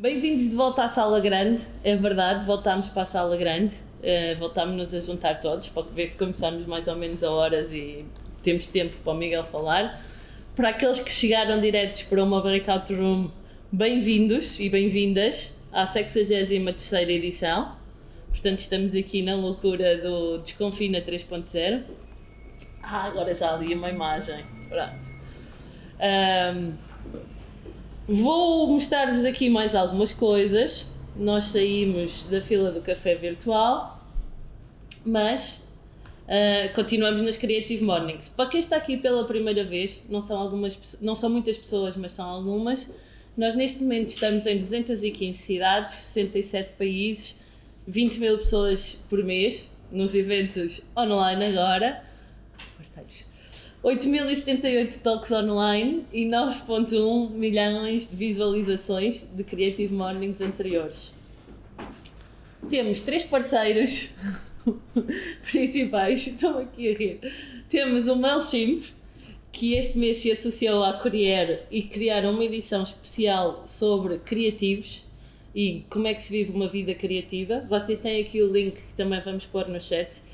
Bem-vindos de volta à Sala Grande, é verdade, voltámos para a Sala Grande, voltámos-nos a juntar todos para ver se começamos mais ou menos a horas e temos tempo para o Miguel falar. Para aqueles que chegaram diretos para uma breakout room, bem-vindos e bem-vindas à 63ª edição. Portanto, estamos aqui na loucura do Desconfina 3.0. Agora já ali uma imagem, pronto. Vou mostrar-vos aqui mais algumas coisas. Nós saímos da fila do café virtual, mas continuamos nas Creative Mornings. Para quem está aqui pela primeira vez, não são muitas pessoas, mas são algumas. Nós neste momento estamos em 215 cidades, 67 países, 20 mil pessoas por mês, nos eventos online agora. Parceiros. 8.078 toques online e 9.1 milhões de visualizações de Creative Mornings anteriores. Temos 3 parceiros principais, estão aqui a rir. Temos o MailChimp, que este mês se associou à Courier e criaram uma edição especial sobre criativos e como é que se vive uma vida criativa. Vocês têm aqui o link que também vamos pôr no chat.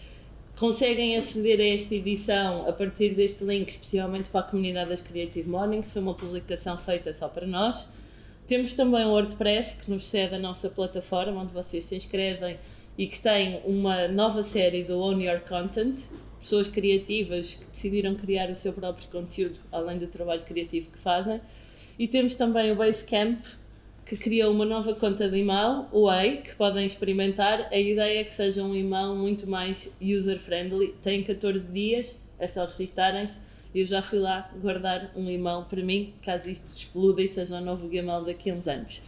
Conseguem aceder a esta edição a partir deste link, especialmente para a comunidade das Creative Mornings. Foi uma publicação feita só para nós. Temos também o WordPress, que nos cede a nossa plataforma, onde vocês se inscrevem e que tem uma nova série do Own Your Content. Pessoas criativas que decidiram criar o seu próprio conteúdo, além do trabalho criativo que fazem. E temos também o Basecamp, que criou uma nova conta de e-mail, o Way, que podem experimentar. A ideia é que seja um e-mail muito mais user-friendly. Tem 14 dias, é só registarem-se. Eu já fui lá guardar um e-mail para mim, caso isto exploda e seja um novo e-mail daqui a uns anos.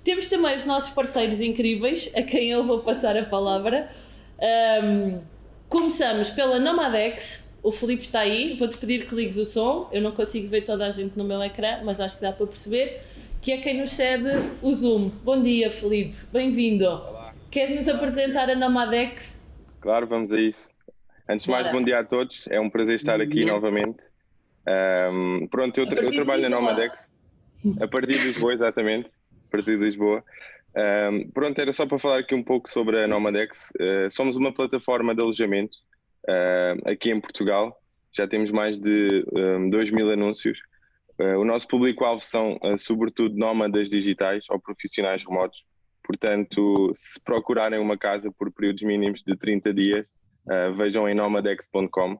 Temos também os nossos parceiros incríveis, a quem eu vou passar a palavra. Começamos pela Nomadex. O Filipe está aí, vou-te pedir que ligues o som. Eu não consigo ver toda a gente no meu ecrã, mas acho que dá para perceber. Que é quem nos cede o Zoom. Bom dia, Filipe, bem-vindo. Olá. Queres-nos apresentar a Nomadex? Claro, vamos a isso. Antes de mais, bom dia a todos, é um prazer estar aqui novamente. Pronto, eu trabalho na Nomadex, a partir de Lisboa, exatamente, a partir de Lisboa. Pronto, era só para falar aqui um pouco sobre a Nomadex. Somos uma plataforma de alojamento aqui em Portugal, já temos mais de 2.000 anúncios. O nosso público-alvo são, sobretudo, nómadas digitais ou profissionais remotos. Portanto, se procurarem uma casa por períodos mínimos de 30 dias, vejam em nomadex.com.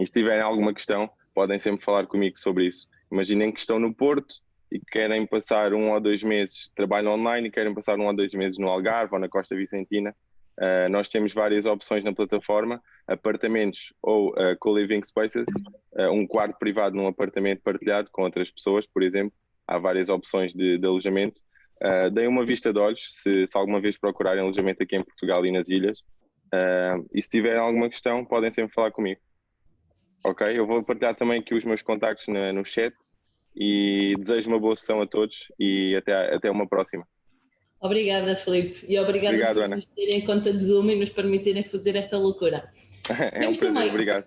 E se tiverem alguma questão, podem sempre falar comigo sobre isso. Imaginem que estão no Porto e querem passar 1 ou 2 meses, trabalham online e querem passar 1 ou 2 meses no Algarve ou na Costa Vicentina. Nós temos várias opções na plataforma, apartamentos ou co-living spaces, um quarto privado num apartamento partilhado com outras pessoas, por exemplo. Há várias opções de alojamento. Deem uma vista de olhos se alguma vez procurarem alojamento aqui em Portugal e nas ilhas. E se tiverem alguma questão, podem sempre falar comigo. Ok? Eu vou partilhar também aqui os meus contactos no chat e desejo uma boa sessão a todos e até uma próxima. Obrigada, Filipe, e obrigada por nos terem conta de Zoom e nos permitirem fazer esta loucura. É um prazer, obrigado.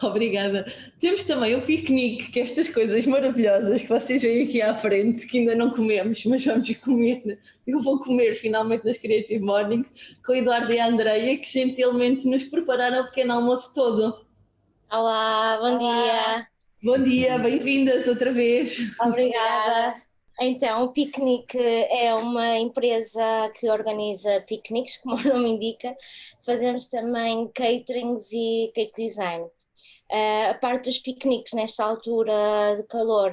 Obrigada. Temos também o piquenique, que é estas coisas maravilhosas que vocês veem aqui à frente, que ainda não comemos, mas vamos comer. Eu vou comer finalmente nas Creative Mornings com o Eduardo e a Andreia, que gentilmente nos prepararam o pequeno almoço todo. Olá, bom dia. Bom dia, bem-vindas outra vez. Obrigada. Então, o Picnic é uma empresa que organiza piqueniques, como o nome indica. Fazemos também caterings e cake design. A parte dos piqueniques nesta altura de calor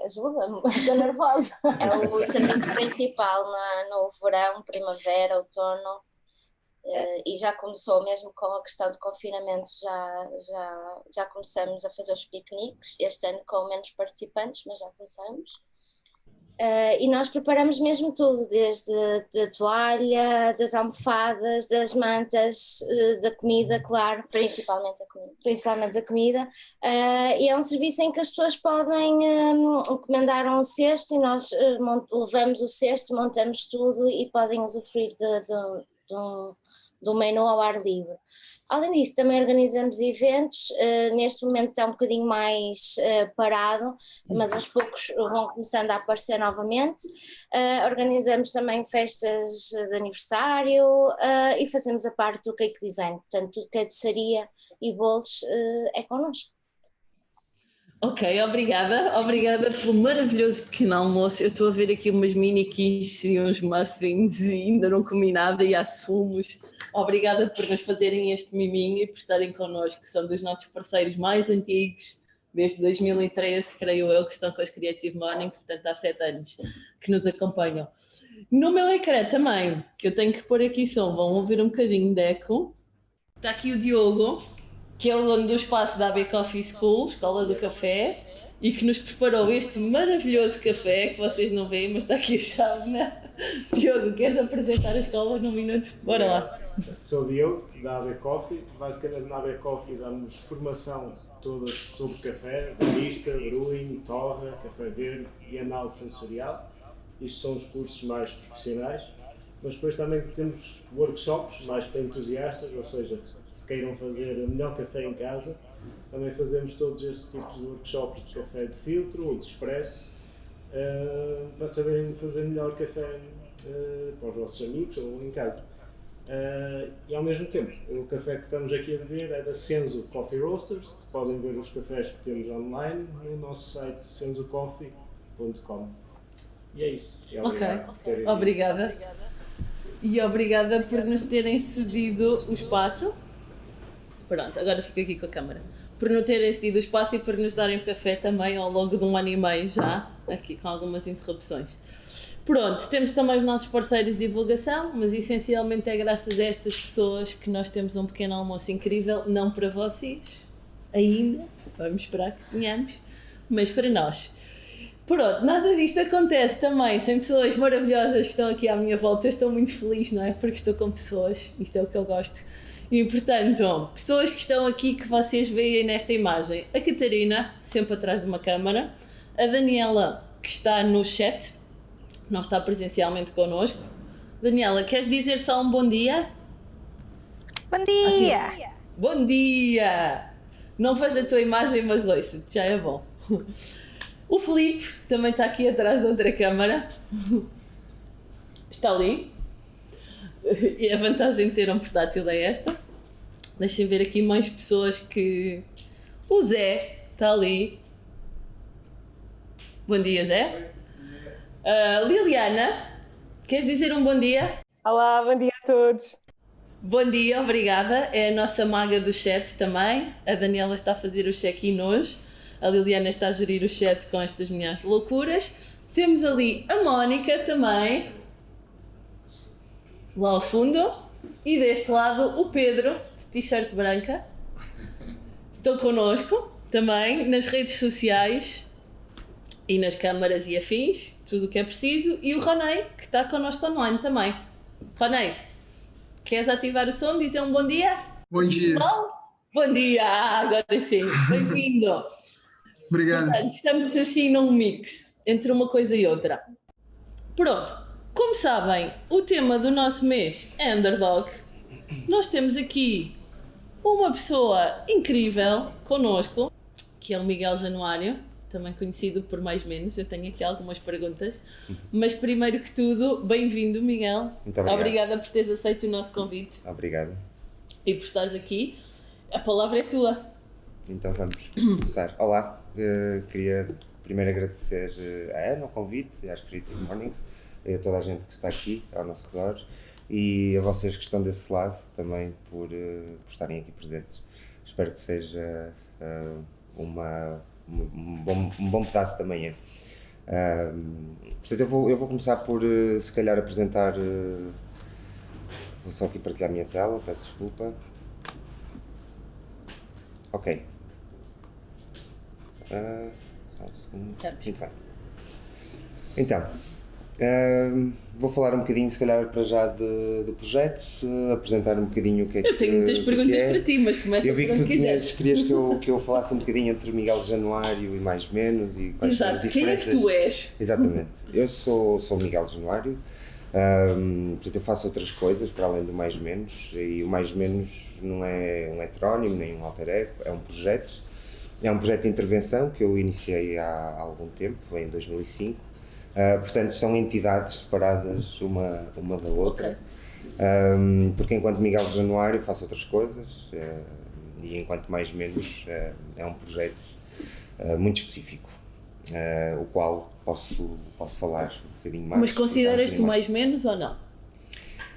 ajuda-me, estou nervosa. É o serviço principal no verão, primavera, outono. E já começou mesmo com a questão do confinamento, já começamos a fazer os piqueniques, este ano com menos participantes, mas já começamos. E nós preparamos mesmo tudo, desde a toalha, das almofadas, das mantas, da comida, claro. Principalmente a comida. E é um serviço em que as pessoas podem encomendar um cesto e nós levamos o cesto, montamos tudo e podem usufruir de um menu ao ar livre. Além disso, também organizamos eventos, neste momento está um bocadinho mais parado, mas aos poucos vão começando a aparecer novamente. Organizamos também festas de aniversário e fazemos a parte do cake design, portanto tudo que é doçaria e bolos é connosco. Ok, obrigada pelo maravilhoso pequeno almoço. Eu estou a ver aqui umas mini quiches e uns muffins e ainda não comi nada e há sumos. Obrigada por nos fazerem este miminho e por estarem connosco, que são dos nossos parceiros mais antigos, desde 2013, creio eu, que estão com as Creative Mornings, portanto há 7 anos que nos acompanham. No meu ecrã também, que eu tenho que pôr aqui som, vão ouvir um bocadinho de eco. Está aqui o Diogo, que é o dono do espaço da AB Coffee School, Escola do Café, e que nos preparou este maravilhoso café, que vocês não veem, mas está aqui a chave, né? Diogo, queres apresentar a escola num minuto? Bora lá. Sou o Diogo, da AB Coffee. Basicamente, na AB Coffee damos formação toda sobre café, barista, brewing, torra, café verde e análise sensorial. Isto são os cursos mais profissionais, mas depois também temos workshops mais para entusiastas, ou seja, se queiram fazer melhor café em casa, também fazemos todos estes tipos de workshops de café de filtro ou de expresso, para saberem fazer melhor café para os vossos amigos ou em casa. E ao mesmo tempo, o café que estamos aqui a beber é da Senso Coffee Roasters, que podem ver os cafés que temos online no nosso site sensocoffee.com. E é isso. Obrigada. E obrigada por nos terem cedido o espaço. Pronto, agora fico aqui com a câmara. Por nos terem cedido o espaço e por nos darem o café também ao longo de 1 ano e meio já, aqui com algumas interrupções. Pronto, temos também os nossos parceiros de divulgação, mas essencialmente é graças a estas pessoas que nós temos um pequeno almoço incrível, não para vocês, ainda, vamos esperar que tenhamos, mas para nós. Pronto, nada disto acontece também sem pessoas maravilhosas que estão aqui à minha volta. Eu estou muito feliz, não é? Porque estou com pessoas, isto é o que eu gosto. E portanto, pessoas que estão aqui que vocês veem nesta imagem. A Catarina, sempre atrás de uma câmara. A Daniela, que está no chat, não está presencialmente connosco. Daniela, queres dizer só um bom dia? Bom dia! Bom dia! Não vejo a tua imagem, mas ouço-te, já é bom. O Filipe também está aqui atrás da outra câmara. Está ali. E a vantagem de ter um portátil é esta. Deixem ver aqui mais pessoas que... O Zé está ali. Bom dia, Zé. Liliana, queres dizer um bom dia? Olá, bom dia a todos. Bom dia, obrigada. É a nossa maga do chat também. A Daniela está a fazer o check-in hoje. A Liliana está a gerir o chat com estas minhas loucuras. Temos ali a Mónica também, lá ao fundo. E deste lado o Pedro, de t-shirt branca. Estão connosco também nas redes sociais e nas câmaras e afins, tudo o que é preciso. E o Ronei, que está connosco online também. Ronei, queres ativar o som, dizer um bom dia? Bom dia. Bom dia, agora sim, bem-vindo. Obrigado. Portanto, estamos assim num mix entre uma coisa e outra. Pronto, como sabem, o tema do nosso mês é Underdog. Nós temos aqui uma pessoa incrível connosco, que é o Miguel Januário, também conhecido por mais menos. Eu tenho aqui algumas perguntas, mas primeiro que tudo, bem-vindo, Miguel. Muito obrigado. Obrigada por teres aceito o nosso convite. Obrigado. E por estares aqui. A palavra é tua. Então vamos começar. Olá, queria primeiro agradecer a Ana o convite, às Creative Mornings, a toda a gente que está aqui ao nosso redor e a vocês que estão desse lado também por estarem aqui presentes. Espero que seja um bom pedaço da manhã. Portanto, eu vou começar por se calhar apresentar. Vou só aqui partilhar a minha tela, peço desculpa. Ok. Só um segundo. Então, vou falar um bocadinho, se calhar, para já do projeto, apresentar um bocadinho o que é que é. Eu tenho muitas perguntas para ti, mas começa eu vi por que onde tu quiseres. querias que eu falasse um bocadinho entre Miguel Januário e mais menos e quais são as Exato, quem é diferenças. que tu és? Exatamente. Eu sou Miguel Januário, Portanto, eu faço outras coisas para além do Mais Menos, e o Mais Menos não é um heterónimo nem um alter ego, é um projeto de intervenção que eu iniciei há algum tempo, em 2005. Portanto, são entidades separadas uma da outra, porque enquanto Miguel de Januário faço outras coisas, e enquanto Mais Menos é um projeto muito específico, o qual posso falar um bocadinho mais. Mas consideras-te o Mais Menos ou não?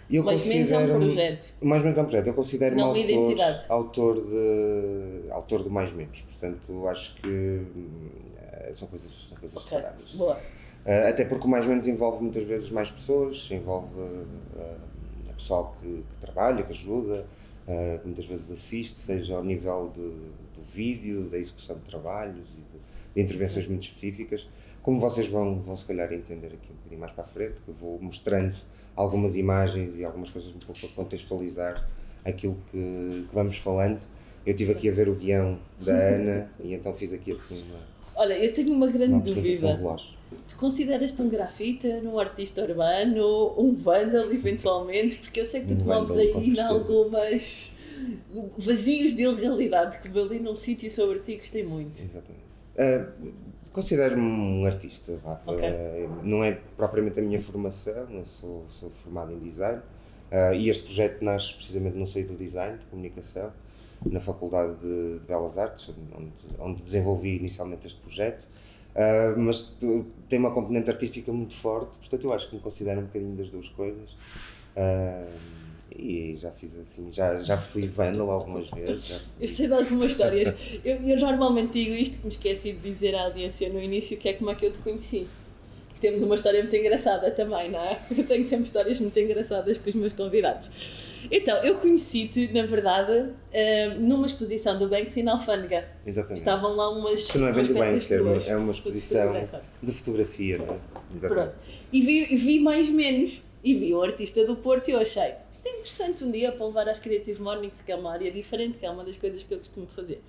Eu Mais Menos é um projeto. Mais Menos é um projeto. Eu considero-me Não uma identidade. autor do Mais Menos. Portanto, acho que são coisas separadas. Boa. Até porque o Mais Menos envolve muitas vezes mais pessoas, envolve pessoal que trabalha, que ajuda, que muitas vezes assiste, seja ao nível do vídeo, da execução de trabalhos e de intervenções muito específicas, como vocês vão se calhar entender aqui um bocadinho mais para a frente, que eu vou mostrando algumas imagens e algumas coisas um pouco para contextualizar aquilo que vamos falando. Eu estive aqui a ver o guião da Ana e então fiz aqui assim uma... Olha, eu tenho uma grande dúvida. Veloz. Tu consideras-te um grafiter, um artista urbano, um vândalo eventualmente? Porque eu sei que tu te moves aí em algumas vazios de ilegalidade que ali num sítio sobre ti gostei muito. Exatamente. Considero-me um artista, Okay. Não é propriamente a minha formação, eu sou formado em design, e este projeto nasce precisamente no seio do design, de comunicação, na Faculdade de Belas Artes, onde desenvolvi inicialmente este projeto, mas tem uma componente artística muito forte, portanto eu acho que me considero um bocadinho das duas coisas. E já fiz assim, já fui vândalo algumas vezes. Eu sei de algumas histórias. Eu normalmente digo isto, que me esqueci de dizer à audiência no início, que é como é que eu te conheci. Que temos uma história muito engraçada também, não é? Eu tenho sempre histórias muito engraçadas com os meus convidados. Então, eu conheci-te, na verdade, numa exposição do Banksy na Alfândega. Exatamente. Estavam lá umas que não é bem do peças Banksy, tuas, é uma exposição de fotografia, não é? Exatamente. Pronto. E vi Mais Menos, e vi o artista do Porto e eu achei, isto é interessante um dia para levar às Creative Mornings, que é uma área diferente, que é uma das coisas que eu costumo fazer.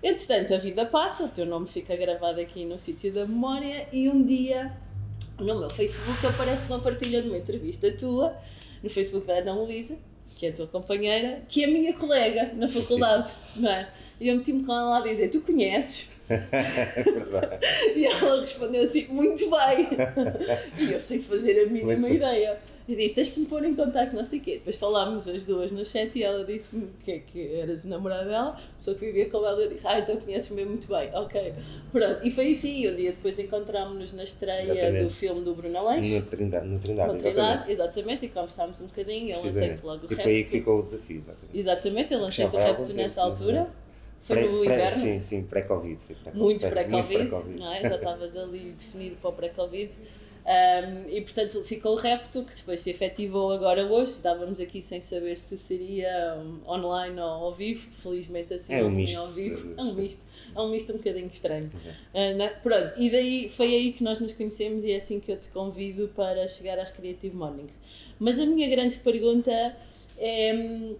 Entretanto, a vida passa, o teu nome fica gravado aqui no sítio da memória e um dia no meu Facebook aparece uma partilha de uma entrevista tua, no Facebook da Ana Luísa, que é a tua companheira, que é a minha colega na faculdade, não é? E eu meti-me com ela a dizer, tu conheces? É verdade. E ela respondeu assim, muito bem. E eu sei fazer a mínima ideia. Eu disse, tens que me pôr em contacto, não sei o quê. Depois falámos as duas no chat e ela disse-me que eras o namorado dela, a pessoa que vivia com ela. Eu disse, então conheces-me muito bem, ok. Pronto, e foi assim, um dia depois encontrámos-nos na estreia do filme do Bruno Aleixo. No Trindade, exatamente, e conversámos um bocadinho, ele aceita logo o repto. E foi aí que ficou o desafio, Exatamente, ele aceita o repto nessa altura. Foi no inverno? Sim, pré-Covid. Muito pré-Covid, não é? Já estavas ali definido para o pré-Covid. E portanto ficou o repto, que depois se efetivou agora hoje. Estávamos aqui sem saber se seria online ou ao vivo. Felizmente assim, é um assim misto, ao vivo. É um misto um bocadinho estranho. Pronto, e daí foi aí que nós nos conhecemos e é assim que eu te convido para chegar às Creative Mornings. Mas a minha grande pergunta é...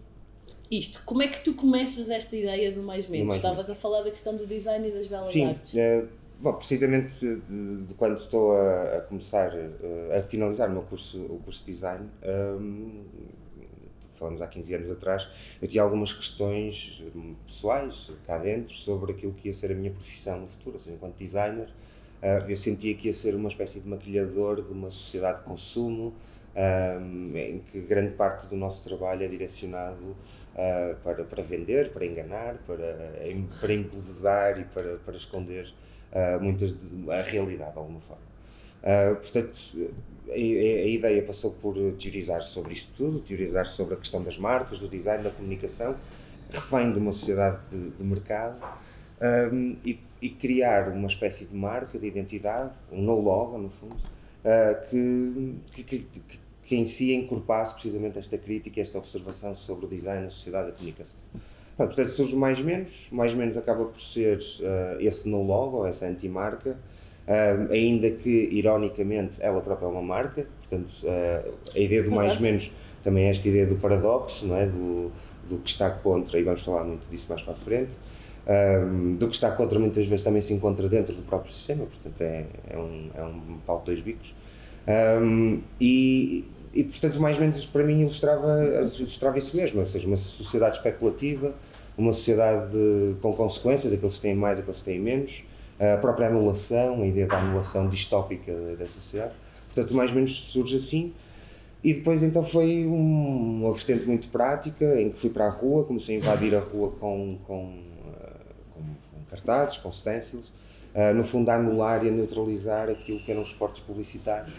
isto, como é que tu começas esta ideia do Mais Menos? Estavas a falar da questão do design e das belas artes. Bom, precisamente de quando estou a começar, a finalizar o curso de design, falamos há 15 anos atrás, eu tinha algumas questões pessoais cá dentro sobre aquilo que ia ser a minha profissão no futuro, ou seja, enquanto designer, eu sentia que ia ser uma espécie de maquilhador de uma sociedade de consumo, em que grande parte do nosso trabalho é direcionado para vender, para enganar, para embelezar e para esconder a realidade de alguma forma. Portanto, a ideia passou por teorizar sobre isto tudo, teorizar sobre a questão das marcas, do design, da comunicação, refém de uma sociedade de mercado, e criar uma espécie de marca, de identidade, um no logo, no fundo, que em si encorpasse precisamente esta crítica, esta observação sobre o design, a sociedade e a comunicação. Portanto, surge o Mais Menos acaba por ser esse no logo, essa anti-marca, ainda que, ironicamente, ela própria é uma marca. Portanto, a ideia do Mais Menos também é esta ideia do paradoxo, não é? Do que está contra, e vamos falar muito disso mais para a frente, do que está contra muitas vezes também se encontra dentro do próprio sistema, portanto é um pau de dois bicos. E E portanto, mais ou menos para mim ilustrava isso mesmo, ou seja, uma sociedade especulativa, uma sociedade com consequências, aqueles que têm mais, aqueles que têm menos, a própria anulação, a ideia da anulação distópica da sociedade. Portanto, mais ou menos surge assim. E depois então foi uma vertente muito prática, em que fui para a rua, comecei a invadir a rua com cartazes, com stencils, no fundo a anular e a neutralizar aquilo que eram os esportes publicitários.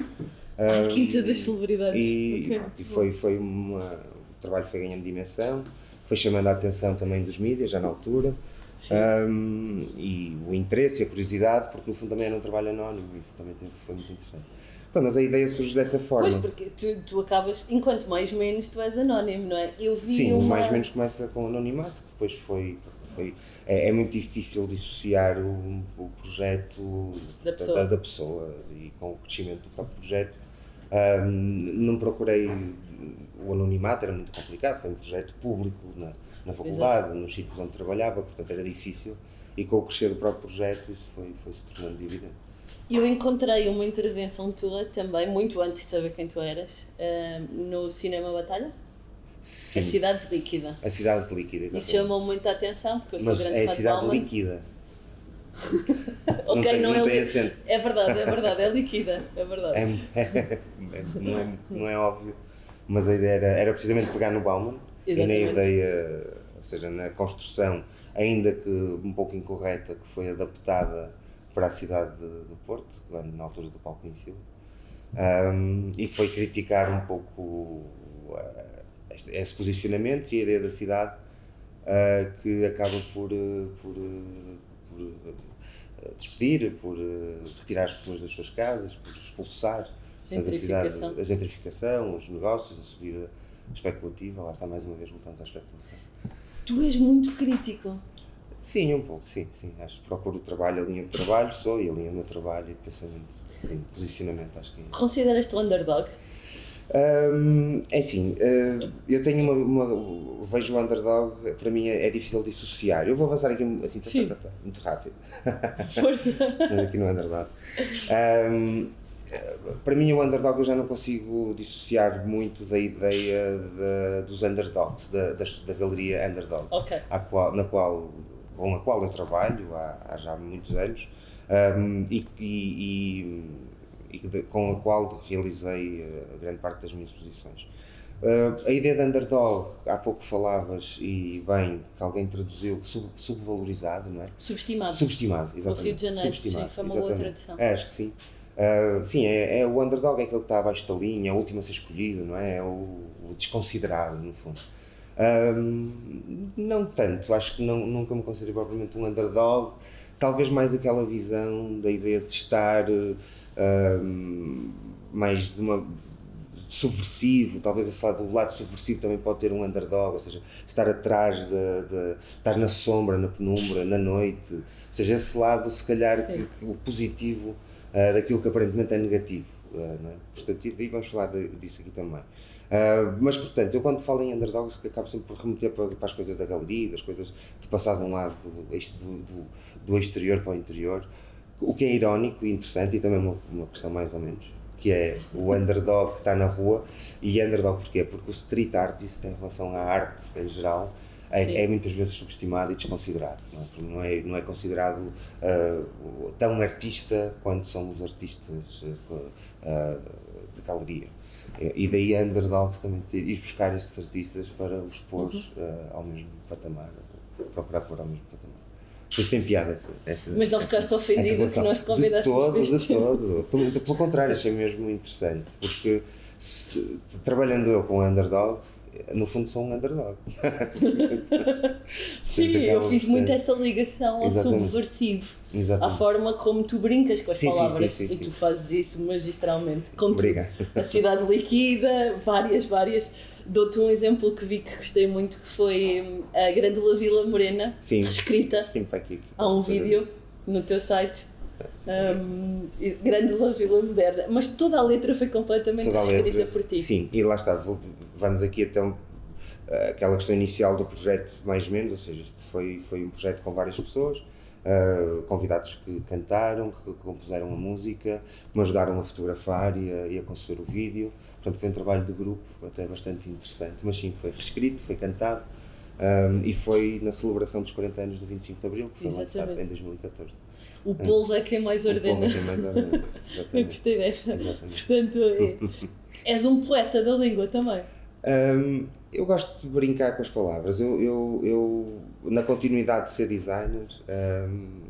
A quinta das celebridades. E o trabalho foi ganhando dimensão, foi chamando a atenção também dos mídias, já na altura, e o interesse e a curiosidade, porque no fundo também era um trabalho anónimo, isso também foi muito interessante. Bom, mas a ideia surge dessa forma. Pois, porque tu acabas, enquanto mais menos, tu és anónimo, não é? Eu vi Sim, mais menos começa com anonimato, depois é muito difícil dissociar o projeto da pessoa e com o crescimento do próprio projeto. Não procurei o anonimato, era muito complicado, foi um projeto público na faculdade, exato, nos sítios onde trabalhava, portanto era difícil, e com o crescer do próprio projeto isso foi se tornando evidente. Eu encontrei uma intervenção tua também, muito antes de saber quem tu eras, no Cinema Batalha. Sim. A Cidade Líquida. A Cidade Líquida, exatamente. Isso chamou muita atenção, porque eu sou grande fã de Mas é a Cidade Líquida. Ok, não tem acento. É verdade, é líquida, é verdade. Não é óbvio, mas a ideia era precisamente pegar no Bauman. Exatamente. E na ideia, ou seja, na construção, ainda que um pouco incorreta, que foi adaptada para a cidade do Porto, na altura do Palco em Silva, e foi criticar um pouco esse posicionamento e a ideia da cidade, que acaba por despedir, por retirar as pessoas das suas casas, por expulsar da cidade a gentrificação, os negócios, a subida especulativa. Lá está, mais uma vez voltamos à especulação. Tu és muito crítico. Sim, um pouco, sim. Acho que procuro a linha de trabalho, e a linha do meu trabalho e de pensamento, de posicionamento, acho que é. Consideras-te underdog? É assim, eu tenho vejo o underdog, para mim é difícil dissociar. Eu vou avançar aqui assim, muito rápido. Força! Aqui no underdog. Para mim o underdog eu já não consigo dissociar muito da ideia dos underdogs, da galeria underdog, okay, com a qual eu trabalho há já muitos anos, com a qual realizei grande parte das minhas exposições. A ideia de underdog, há pouco falavas, e bem, que alguém traduziu, subvalorizado, não é? Subestimado, exatamente. O Rio de Janeiro, sim, foi uma boa tradução. Acho que sim. Sim, o underdog é aquele que está abaixo da linha, é o último a ser escolhido, não é? É o desconsiderado, no fundo. Não tanto, acho que nunca me considerei propriamente um underdog, talvez mais aquela visão da ideia de estar mais subversivo, talvez esse lado, o lado subversivo também pode ter um underdog, ou seja, estar atrás, estar na sombra, na penumbra, na noite, ou seja, esse lado se calhar o positivo daquilo que aparentemente é negativo, não é? Portanto, e vamos falar disso aqui também. Mas portanto, eu quando falo em underdogs acabo sempre por remeter para as coisas da galeria, das coisas de passar de um lado do exterior para o interior, o que é irónico e interessante, e também uma questão mais ou menos, que é o underdog que está na rua. E underdog porquê? Porque o street art, isso em relação à arte em geral, é muitas vezes subestimado e desconsiderado, não é considerado tão artista quanto são os artistas de galeria. E daí a underdogs também ir buscar estes artistas para os pôr ao mesmo patamar, procurar pôr ao mesmo patamar. Pois tem piada essa. Mas não ficaste ofendido que nós te convidaste? De todo. Pelo contrário, achei mesmo interessante, porque trabalhando eu com underdogs, no fundo sou um underdog. Sim, eu fiz muito essa ligação ao subversivo, à forma como tu brincas com as palavras, e tu fazes isso magistralmente. Obrigado. A Cidade Líquida, várias. Dou-te um exemplo que vi que gostei muito, que foi a Grândola Vila Morena, escrita. Há um vídeo no teu site. Grândola Vila Moderna, mas toda a letra foi completamente escrita por ti. Sim, e lá está, vamos aqui então aquela questão inicial do projeto mais menos, ou seja, este foi um projeto com várias pessoas, convidados que cantaram, que compuseram a música, que me ajudaram a fotografar e a conceber o vídeo. Portanto, foi um trabalho de grupo até bastante interessante, mas sim, foi reescrito, foi cantado e foi na celebração dos 40 anos do 25 de Abril, que foi lançado em 2014. O polvo é quem mais ordena. O polvo é quem mais ordena, Eu gostei dessa. Exatamente. Portanto, és um poeta da língua também. Eu gosto de brincar com as palavras. Eu na continuidade de ser designer,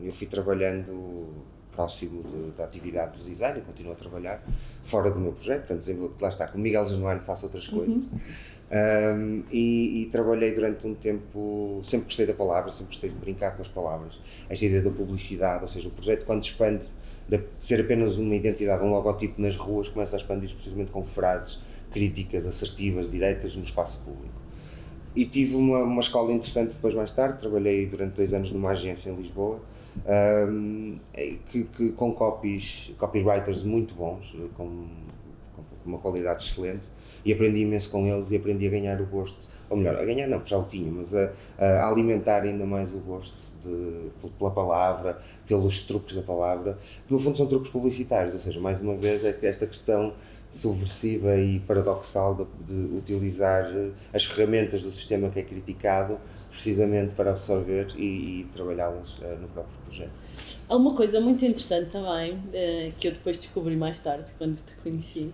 eu fui trabalhando próximo da atividade do design, eu continuo a trabalhar fora do meu projeto, portanto, lá está, com o Miguel Januário faço outras coisas. E trabalhei durante um tempo, sempre gostei da palavra, sempre gostei de brincar com as palavras. Esta ideia da publicidade, ou seja, o projeto quando expande de ser apenas uma identidade, um logotipo nas ruas, começa a expandir-se precisamente com frases críticas, assertivas, diretas no espaço público. E tive uma escola interessante depois mais tarde, trabalhei durante 2 anos numa agência em Lisboa, com copywriters muito bons, com uma qualidade excelente, e aprendi imenso com eles e aprendi a ganhar o gosto, ou melhor, a ganhar não, porque já o tinha, mas a alimentar ainda mais o gosto pela palavra, pelos truques da palavra, que no fundo são truques publicitários, ou seja, mais uma vez é esta questão subversiva e paradoxal de utilizar as ferramentas do sistema que é criticado precisamente para absorver e trabalhá-las no próprio projeto. Há uma coisa muito interessante também, que eu depois descobri mais tarde, quando te conheci,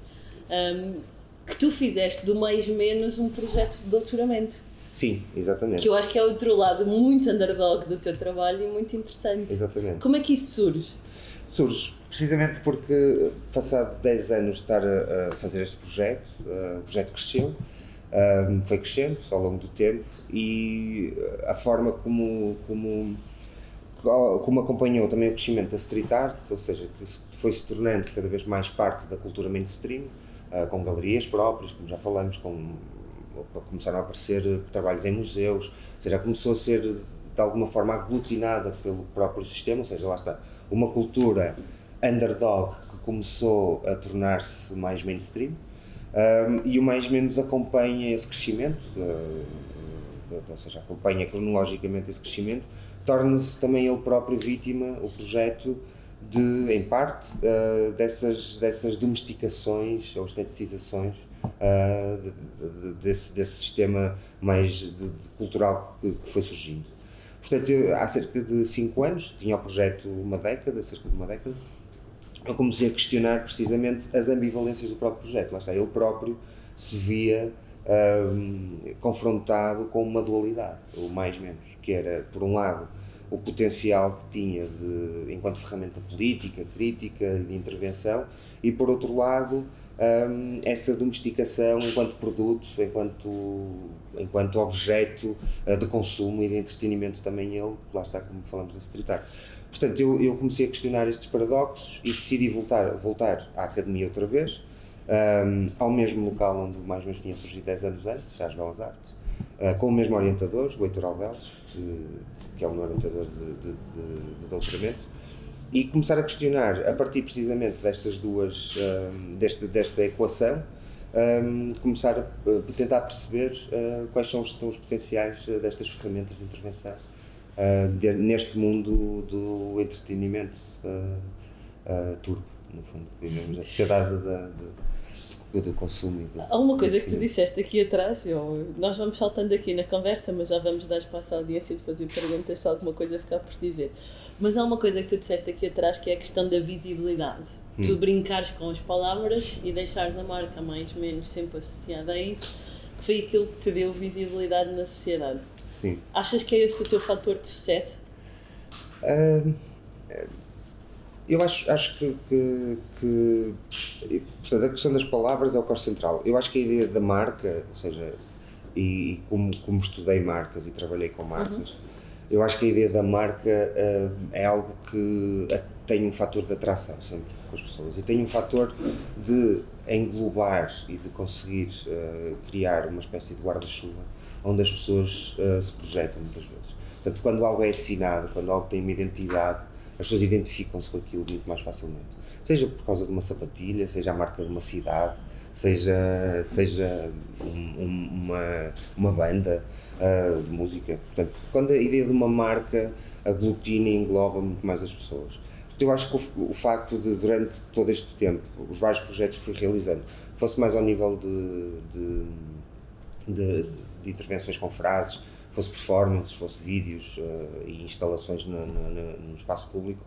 que tu fizeste do mais menos um projeto de doutoramento. Sim, exatamente. Que eu acho que é outro lado muito underdog do teu trabalho e muito interessante. Exatamente. Como é que isso surge? Surge precisamente porque, passado 10 anos de estar a fazer este projeto, o projeto cresceu, foi crescendo ao longo do tempo e a forma como acompanhou também o crescimento da street art, ou seja, que foi-se tornando cada vez mais parte da cultura mainstream, com galerias próprias, como já falamos, começaram a aparecer trabalhos em museus, ou seja, começou a ser de alguma forma aglutinada pelo próprio sistema, ou seja, lá está, uma cultura underdog que começou a tornar-se mais mainstream, e o mais menos acompanha esse crescimento, ou seja, acompanha cronologicamente esse crescimento, torna-se também ele próprio vítima, o projeto, em parte, dessas domesticações ou esteticizações desse sistema mais cultural que foi surgindo. Portanto, há cerca de 5 anos, tinha o projeto cerca de uma década, eu comecei a questionar precisamente as ambivalências do próprio projeto. Lá está, ele próprio se via confrontado com uma dualidade, ou mais menos, que era, por um lado, o potencial que tinha enquanto ferramenta política, crítica e de intervenção, e por outro lado, essa domesticação enquanto produto, enquanto objeto de consumo e de entretenimento também ele, lá está, como falamos da street art. Portanto, eu comecei a questionar estes paradoxos e decidi voltar à academia outra vez, ao mesmo local onde o Mais Menos tinha surgido 10 anos antes, às Belas Artes, com o mesmo orientador, o Heitor Alveles, que é o meu orientador de doutoramento, e começar a questionar, a partir precisamente destas duas, desta equação, começar a tentar perceber quais são os potenciais destas ferramentas de intervenção neste mundo do entretenimento turbo, no fundo, vivemos a sociedade do consumo. Há uma coisa que tu disseste aqui atrás, nós vamos saltando aqui na conversa, mas já vamos dar espaço à audiência de fazer perguntas se alguma coisa ficar por dizer. Mas há uma coisa que tu disseste aqui atrás que é a questão da visibilidade. Tu brincares com as palavras e deixares a marca mais ou menos sempre associada a isso, que foi aquilo que te deu visibilidade na sociedade. Sim. Achas que é esse o teu fator de sucesso? Eu acho que portanto, a questão das palavras é o core central. Eu acho que a ideia da marca, ou seja, e como estudei marcas e trabalhei com marcas, eu acho que a ideia da marca é algo que tem um fator de atração sempre com as pessoas e tem um fator de englobar e de conseguir criar uma espécie de guarda-chuva onde as pessoas se projetam muitas vezes. Portanto, quando algo é assinado, quando algo tem uma identidade, as pessoas identificam-se com aquilo muito mais facilmente. Seja por causa de uma sapatilha, seja a marca de uma cidade, seja uma banda de música. Portanto, quando a ideia de uma marca aglutina e engloba muito mais as pessoas. Portanto, eu acho que o facto de, durante todo este tempo, os vários projetos que fui realizando, fosse mais ao nível de intervenções com frases, fosse performances, fosse vídeos e instalações no espaço público.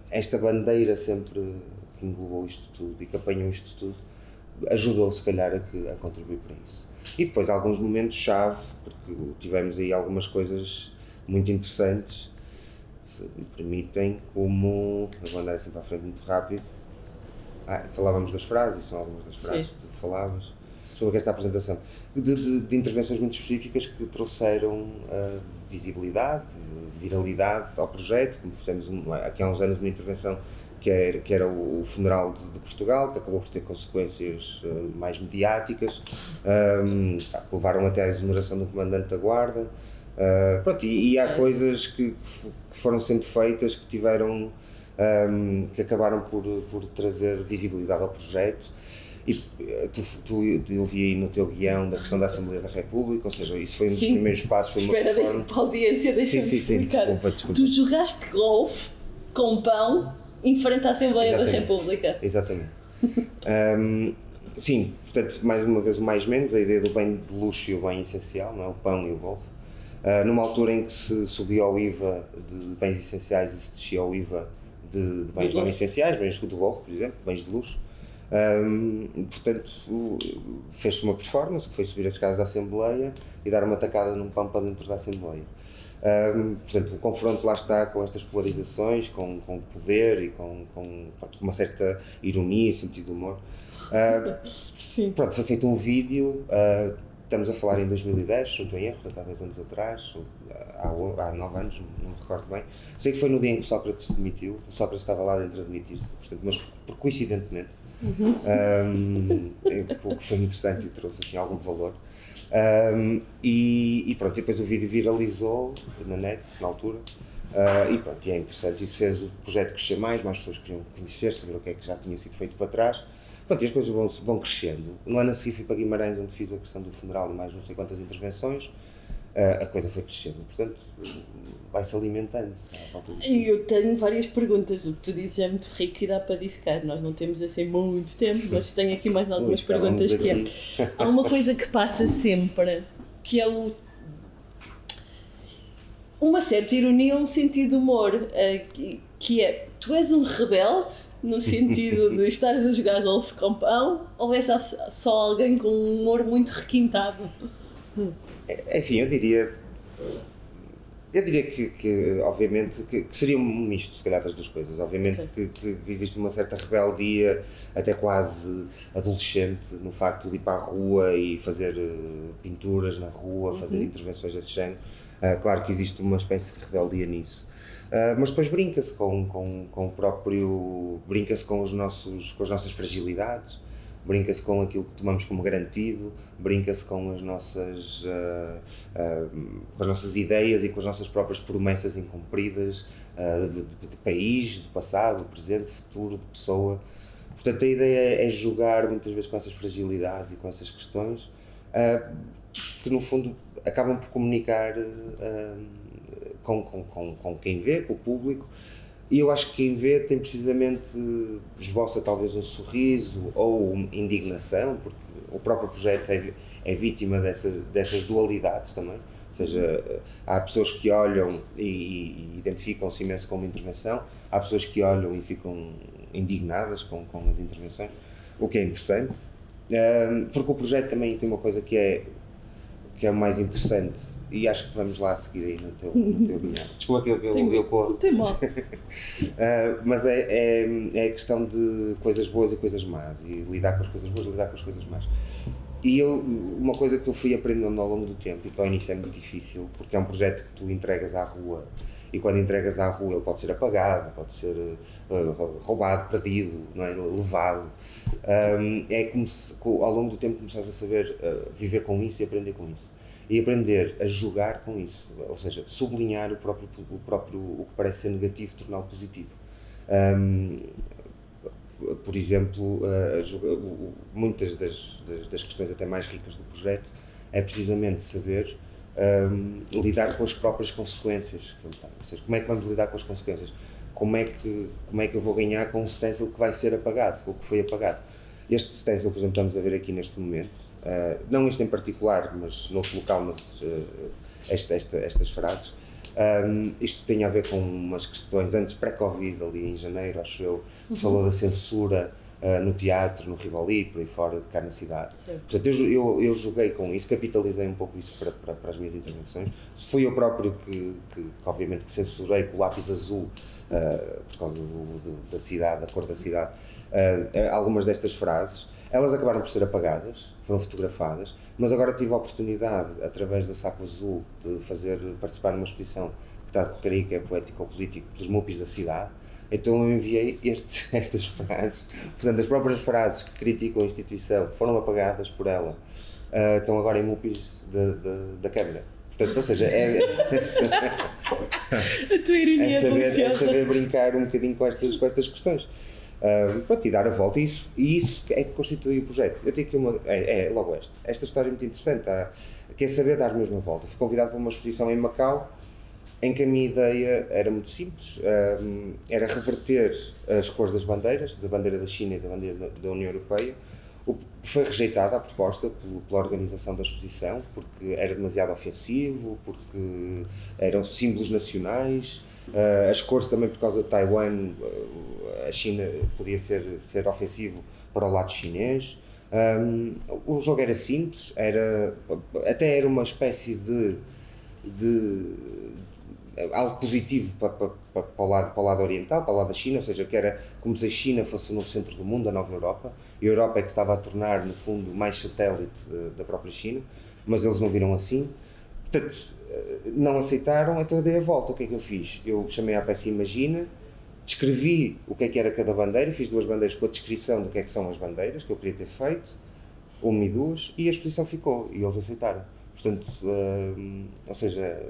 Esta bandeira sempre que englobou isto tudo e que apanhou isto tudo ajudou se calhar a contribuir para isso. E depois alguns momentos-chave, porque tivemos aí algumas coisas muito interessantes, se me permitem, como, eu vou andar assim para a frente muito rápido, falávamos das frases, são algumas das frases que tu falavas, sobre esta apresentação, de intervenções muito específicas que trouxeram visibilidade, viralidade ao projeto, como fizemos aqui há uns anos uma intervenção que era o funeral de Portugal, que acabou por ter consequências mais mediáticas, que levaram até à exoneração do comandante da guarda. Pronto, e há coisas que foram sendo feitas que tiveram, que acabaram por trazer visibilidade ao projeto. E eu vi aí no teu guião da questão da Assembleia da República, ou seja, isso foi um dos primeiros passos. Foi Espera, deixa-me para a audiência, deixa-me explicar. Desculpa. Tu jogaste golfe com pão em frente à Assembleia da República. Exatamente. Sim, portanto, mais uma vez o mais menos, a ideia do bem de luxo e o bem essencial, não é? O pão e o golfe. Numa altura em que se subia ao IVA de bens essenciais e se descia ao IVA de bens não essenciais, bens do golfe, por exemplo, bens de luxo. Portanto, fez-se uma performance que foi subir as escadas da Assembleia e dar uma tacada num pão para dentro da Assembleia. Portanto, o confronto lá está com estas polarizações, com o poder e com uma certa ironia e sentido de humor. Pronto, foi feito um vídeo, estamos a falar em 2010, se não estou em erro, portanto há 10 anos atrás, ou há 9 anos, não me recordo bem. Sei que foi no dia em que Sócrates se demitiu, o Sócrates estava lá dentro a demitir-se, portanto, mas por coincidentemente, o que foi interessante e trouxe assim algum valor. E pronto, e depois o vídeo viralizou na net, na altura, e pronto, e é interessante, isso fez o projeto crescer mais pessoas queriam conhecer, saber o que é que já tinha sido feito para trás. Pronto, e as coisas vão crescendo. No ano a seguir fui para Guimarães, onde fiz a questão do funeral e mais não sei quantas intervenções, a coisa foi crescendo, portanto vai-se alimentando. E eu tenho várias perguntas, o que tu dizes é muito rico e dá para dissecar, nós não temos assim muito tempo, mas tenho aqui mais algumas perguntas que é. Há uma coisa que passa sempre, que é uma certa ironia ou um sentido de humor, que é, tu és um rebelde, no sentido de estares a jogar golfe com pão, ou és só alguém com um humor muito requintado? É assim, eu diria que obviamente, que seria um misto, se calhar, das duas coisas. Obviamente que existe uma certa rebeldia, até quase adolescente, no facto de ir para a rua e fazer pinturas na rua, fazer intervenções desse género. Claro que existe uma espécie de rebeldia nisso. Mas depois brinca-se com o próprio... brinca-se com as nossas fragilidades, brinca-se com aquilo que tomamos como garantido, brinca-se com as nossas ideias e com as nossas próprias promessas incumpridas de país, de passado, de presente, de futuro, de pessoa. Portanto, a ideia é jogar muitas vezes com essas fragilidades e com essas questões que, no fundo, acabam por comunicar com quem vê, com o público. E eu acho que quem vê tem precisamente, esboça talvez um sorriso ou indignação, porque o próprio projeto é vítima dessas dualidades também. Ou seja, há pessoas que olham e identificam-se imenso com uma intervenção, há pessoas que olham e ficam indignadas com as intervenções, o que é interessante, porque o projeto também tem uma coisa que é mais interessante, e acho que vamos lá a seguir aí no teu guião. Desculpa que eu corro. Tem mal. Mas é a questão de coisas boas e coisas más, e lidar com as coisas boas e lidar com as coisas más. E uma coisa que eu fui aprendendo ao longo do tempo, e que ao início é muito difícil, porque é um projeto que tu entregas à rua, e quando entregas à rua ele pode ser apagado, pode ser roubado, perdido, não é? Levado. É como se ao longo do tempo começares a saber viver com isso e aprender com isso. E aprender a jogar com isso, ou seja, sublinhar o que parece ser negativo, torná-lo positivo. Por exemplo, muitas das questões até mais ricas do projeto é precisamente saber lidar com as próprias consequências que ele tem. Ou seja, como é que vamos lidar com as consequências? Como é que eu vou ganhar com um stencil que vai ser apagado, ou que foi apagado? Este stencil, por exemplo, estamos a ver aqui neste momento, não este em particular, mas noutro local, mas estas frases, isto tem a ver com umas questões antes pré-Covid, ali em janeiro, acho eu, se falou da censura no teatro, no Rivoli, por aí fora, de cá na cidade. Sim. Portanto, eu joguei com isso, capitalizei um pouco isso para as minhas intervenções. Fui eu próprio que obviamente, que censurei com o lápis azul, por causa da cidade, da cor da cidade, algumas destas frases. Elas acabaram por ser apagadas, foram fotografadas, mas agora tive a oportunidade, através da Saco Azul, de participar numa exposição que está a decorrer aí, que é poético-político, dos MUPIs da cidade. Então eu enviei estas frases, portanto as próprias frases que criticam a instituição foram apagadas por ela, estão agora em MUPIs da Câmara. Portanto, ou seja, a tua ironia é saber brincar um bocadinho com estas questões. Pronto, e dar a volta, e isso é que constitui o projeto. Eu tenho aqui logo esta história é muito interessante, que é saber dar mesmo a volta. Fui convidado para uma exposição em Macau, em que a minha ideia era muito simples, era reverter as cores das bandeiras, da bandeira da China e da bandeira da União Europeia. Foi rejeitada a proposta pela organização da exposição, porque era demasiado ofensivo, porque eram símbolos nacionais, as cores também por causa de Taiwan, a China podia ser ofensivo para o lado chinês. O jogo era simples, até era uma espécie de algo positivo para o lado oriental, para o lado da China, ou seja, que era como se a China fosse o novo centro do mundo, a nova Europa, e a Europa é que estava a tornar, no fundo, mais satélite da própria China, mas eles não viram assim. Portanto, não aceitaram, então eu dei a volta. O que é que eu fiz? Eu chamei à peça Imagina, descrevi o que era cada bandeira, fiz 2 bandeiras com a descrição do que é que são as bandeiras, que eu queria ter feito, 1 e 2, e a exposição ficou, e eles aceitaram. Portanto, ou seja,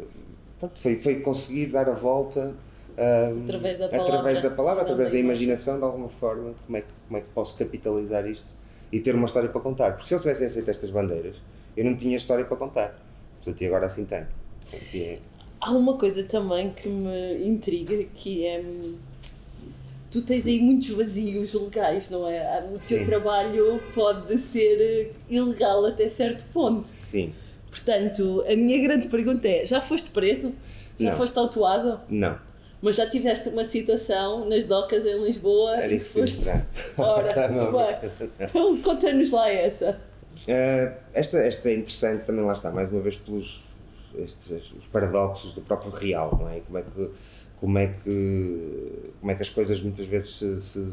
foi conseguir dar a volta através da palavra, através da imaginação, de alguma forma, de como é que posso capitalizar isto e ter uma história para contar. Porque se eles tivessem aceito estas bandeiras, eu não tinha história para contar. Portanto, e agora assim tenho. Há uma coisa também que me intriga, que é... Tu tens aí muitos vazios legais, não é? O teu trabalho pode ser ilegal até certo ponto. Sim. Portanto, a minha grande pergunta é, já foste preso? Já foste autuado? Não. Mas já tiveste uma situação nas docas em Lisboa? Era isso que foste... Ora, muito bem. Então, conta-nos lá essa. Esta é interessante também, lá está, mais uma vez pelos os paradoxos do próprio real, não é? Como é que as coisas muitas vezes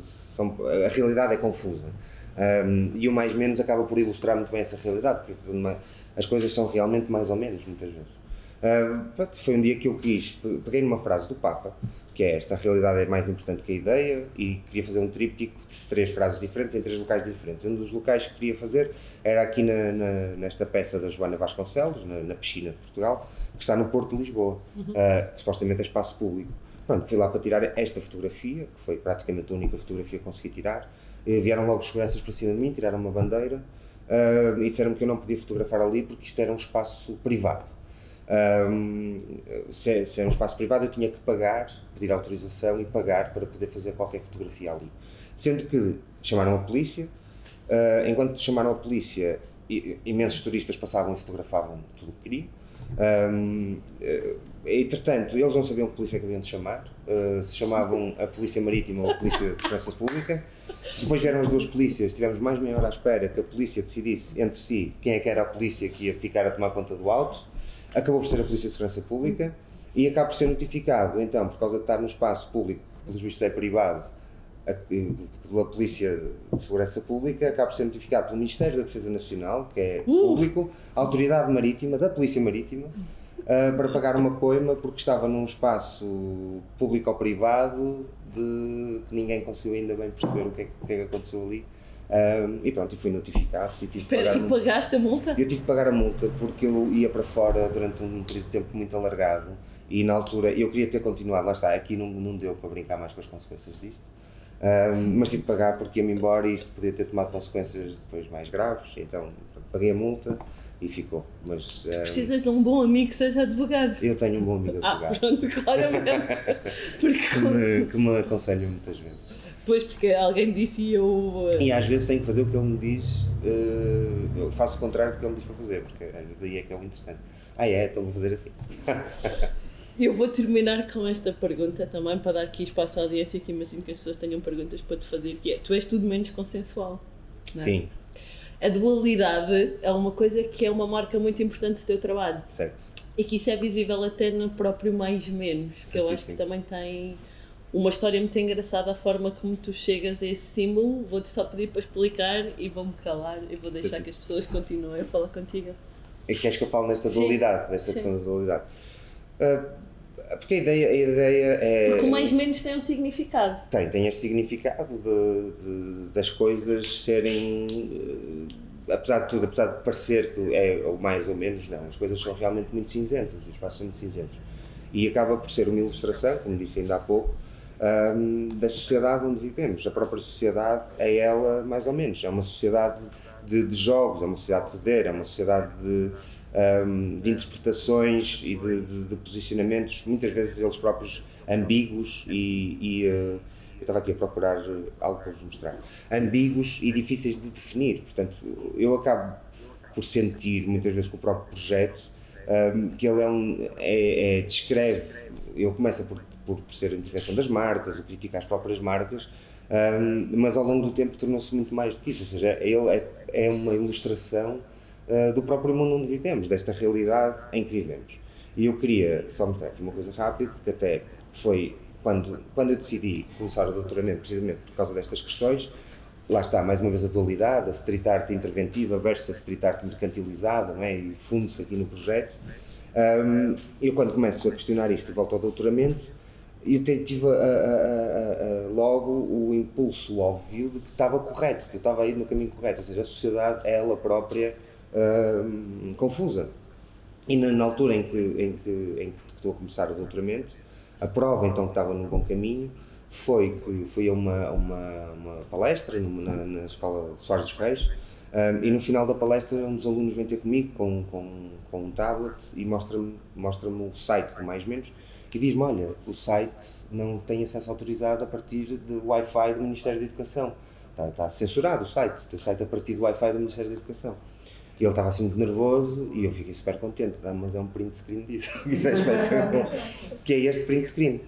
são... A realidade é confusa. E o mais menos acaba por ilustrar muito bem essa realidade, porque as coisas são realmente mais ou menos, muitas vezes. Foi um dia que eu peguei numa frase do Papa, que é esta: a realidade é mais importante que a ideia, e queria fazer um tríptico de 3 frases diferentes em 3 locais diferentes. Um dos locais que queria fazer era aqui nesta peça da Joana Vasconcelos, na piscina de Portugal, que está no Porto de Lisboa, que supostamente é espaço público. Pronto, fui lá para tirar esta fotografia, que foi praticamente a única fotografia que consegui tirar. Vieram logo os seguranças para cima de mim, tiraram uma bandeira e disseram-me que eu não podia fotografar ali porque isto era um espaço privado. Se é um espaço privado, eu tinha que pedir autorização e pagar para poder fazer qualquer fotografia ali. Sendo que chamaram a polícia, enquanto chamaram a polícia, imensos turistas passavam e fotografavam tudo o que queriam. Entretanto, eles não sabiam que polícia é que haviam de chamar, se chamavam a Polícia Marítima ou a Polícia de Segurança Pública. Depois vieram as 2 polícias, tivemos mais meia hora à espera que a polícia decidisse entre si quem é que era a polícia que ia ficar a tomar conta do auto. Acabou por ser a Polícia de Segurança Pública e acaba por ser notificado, então, por causa de estar no espaço público, pelos vistos é privado, pela Polícia de Segurança Pública, acaba por ser notificado pelo Ministério da Defesa Nacional, que é público, a Autoridade Marítima, da Polícia Marítima, para pagar uma coima porque estava num espaço público ou privado que ninguém conseguiu ainda bem perceber o que é que aconteceu ali. E pronto, e fui notificado e tive que pagar. E pagaste a multa? Eu tive que pagar a multa porque eu ia para fora durante um período de tempo muito alargado e na altura eu queria ter continuado, lá está, aqui não deu para brincar mais com as consequências disto, mas tive que pagar porque ia-me embora e isto podia ter tomado consequências depois mais graves, então paguei a multa e ficou. Mas Precisas de um bom amigo que seja advogado. eu tenho um bom amigo advogado Pronto, claramente. que me aconselha muitas vezes. Pois, porque alguém disse e eu... E às vezes tenho que fazer o que ele me diz, eu faço o contrário do que ele me diz para fazer, porque às vezes aí é que é o interessante. Então vou fazer assim. Eu vou terminar com esta pergunta também, para dar aqui espaço à audiência, que imagino que as pessoas tenham perguntas para te fazer, que é, tu és tudo menos consensual, não é? Sim. A dualidade é uma coisa que é uma marca muito importante do teu trabalho. Certo. E que isso é visível até no próprio mais menos, que eu acho que também tem uma história muito engraçada, a forma como tu chegas a esse símbolo. Vou-te só pedir para explicar e vou-me calar e vou deixar que as pessoas continuem a falar contigo. É que queres que eu fale nesta dualidade, desta questão da dualidade? Porque a ideia é... Porque o mais menos tem um significado. Tem este significado das coisas serem, apesar de tudo, apesar de parecer que é o mais ou menos, não, as coisas são realmente muito cinzentas, os espaços são muito cinzentos. E acaba por ser uma ilustração, como disse ainda há pouco, da sociedade onde vivemos. A própria sociedade é ela mais ou menos, é uma sociedade de jogos, é uma sociedade de poder, é uma sociedade de interpretações e de posicionamentos, muitas vezes eles próprios ambíguos eu estava aqui a procurar algo para vos mostrar, ambíguos e difíceis de definir. Portanto, eu acabo por sentir muitas vezes com o próprio projeto que ele descreve, ele começa por ser a intervenção das marcas, a crítica às próprias marcas, mas ao longo do tempo tornou-se muito mais do que isso, ou seja, ele é uma ilustração do próprio mundo onde vivemos, desta realidade em que vivemos. E eu queria só mostrar aqui uma coisa rápida, que até foi quando eu decidi começar o doutoramento, precisamente por causa destas questões. Lá está, mais uma vez, a dualidade, a street art interventiva versus a street art mercantilizada, não é? E funde-se aqui no projeto. Eu, quando começo a questionar isto e volto ao doutoramento, eu tive logo o impulso óbvio de que estava correto, que eu estava a ir no caminho correto, ou seja, a sociedade é ela própria confusa. E na altura em que estou a começar o doutoramento, a prova então que estava num bom caminho foi que fui a uma palestra na Escola Soares dos Reis, e no final da palestra um dos alunos vem ter comigo com um tablet e mostra-me o site do Mais Menos e diz-me: olha, o site não tem acesso autorizado a partir do Wi-Fi do Ministério da Educação, está censurado o site a partir do Wi-Fi do Ministério da Educação. E ele estava assim muito nervoso e eu fiquei super contente, mas é um print screen disso, isso é espetacular, que é este print screen.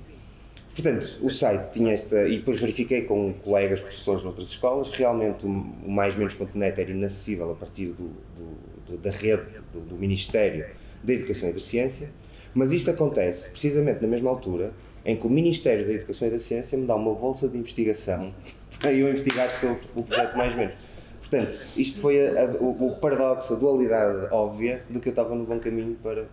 Portanto, o site tinha esta, e depois verifiquei com colegas, professores de outras escolas, realmente o maismenos.net era inacessível a partir da rede do Ministério da Educação e da Ciência, mas isto acontece precisamente na mesma altura em que o Ministério da Educação e da Ciência me dá uma bolsa de investigação para eu investigar sobre o projeto Mais Menos. Portanto, isto foi o paradoxo, a dualidade óbvia de que eu estava no bom caminho para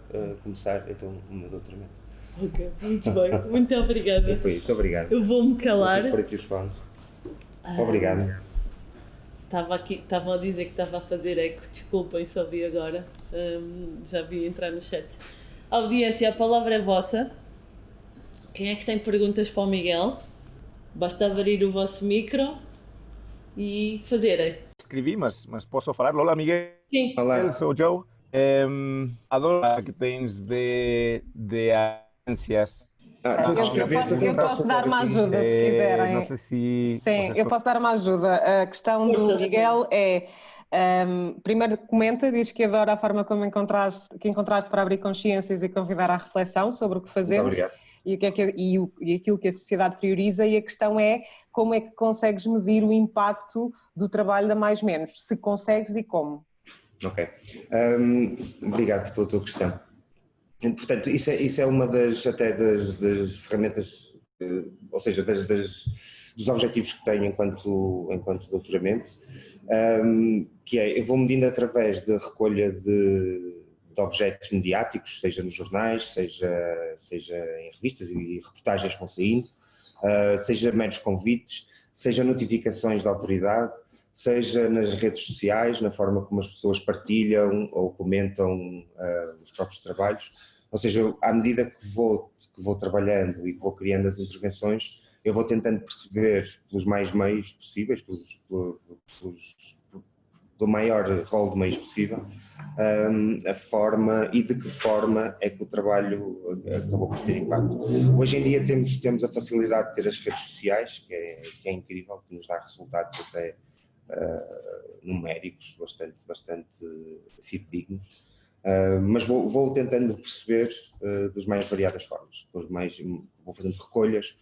começar então o meu doutoramento. Ok, muito bem, muito obrigada. E foi isso, obrigado. Eu vou-me calar. Vou por aqui os fones. Obrigado. Estavam a dizer que estava a fazer eco, desculpem, só vi agora, já vi entrar no chat. Audiência, a palavra é vossa. Quem é que tem perguntas para o Miguel? Basta abrir o vosso micro e fazerem. Escrevi, mas posso falar? Olá, Miguel. Sim. Olá. Sou o Joe. Adoro a que tens de agências. Eu posso dar uma ajuda, se quiserem. Não sei se... Sim, eu posso dar uma ajuda. A questão do Miguel é... primeiro comenta, diz que adora a forma como encontraste para abrir consciências e convidar à reflexão sobre o que fazemos. Muito obrigado. E aquilo que a sociedade prioriza, e a questão é como é que consegues medir o impacto do trabalho da Mais Menos, se consegues e como. Ok, obrigado pela tua questão. Portanto, isso é uma das ferramentas, ou seja, dos objetivos que tenho enquanto doutoramento, que é, eu vou medindo através da recolha de objetos mediáticos, seja nos jornais, seja em revistas e reportagens que vão saindo, seja meros convites, seja notificações da autoridade, seja nas redes sociais, na forma como as pessoas partilham ou comentam os próprios trabalhos. Ou seja, à medida que vou trabalhando e que vou criando as intervenções, eu vou tentando perceber pelos mais meios possíveis, do maior rol de meios possível, a forma e de que forma é que o trabalho acabou por ter impacto. Hoje em dia temos a facilidade de ter as redes sociais, que é incrível, que nos dá resultados até numéricos bastante fidedignos, mas vou tentando perceber das mais variadas formas, vou fazendo recolhas,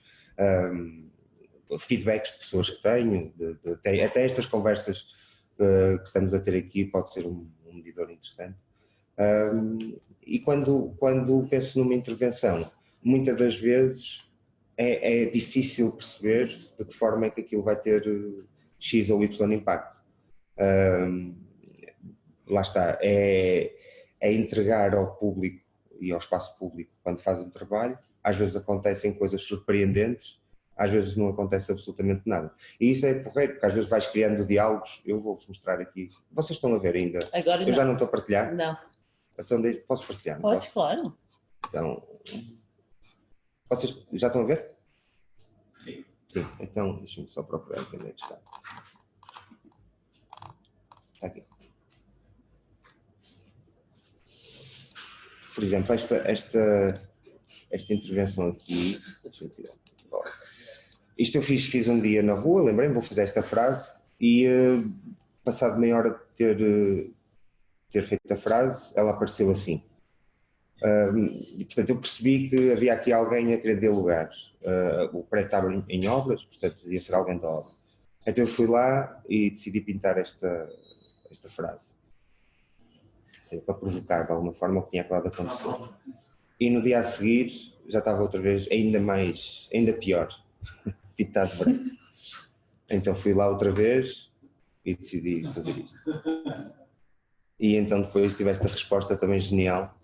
feedbacks de pessoas que tenho, até estas conversas que estamos a ter aqui pode ser um medidor interessante. E quando penso numa intervenção, muitas das vezes é difícil perceber de que forma é que aquilo vai ter X ou Y impacto. Lá está, é entregar ao público e ao espaço público quando faz um trabalho. Às vezes acontecem coisas surpreendentes, às vezes não acontece absolutamente nada. E isso é porreiro, porque às vezes vais criando diálogos. Eu vou-vos mostrar aqui. Vocês estão a ver ainda? Agora não. Eu já não estou a partilhar? Não. Então posso partilhar? Podes, claro. Então, vocês já estão a ver? Sim. Sim, então deixa-me só procurar onde é que está. Está aqui. Por exemplo, esta intervenção aqui, deixa-me tirar. Isto eu fiz um dia na rua, lembrei-me, vou fazer esta frase e passado meia hora de ter feito a frase, ela apareceu assim. E, portanto, eu percebi que havia aqui alguém a querer dialogar. O prédio estava em obras, portanto, ia ser alguém da obra. Então eu fui lá e decidi pintar esta frase. Para provocar de alguma forma o que tinha acabado de acontecer. E no dia a seguir já estava outra vez ainda pior, pintado de branco. Então fui lá outra vez e decidi fazer isto. E então depois tive esta resposta também genial.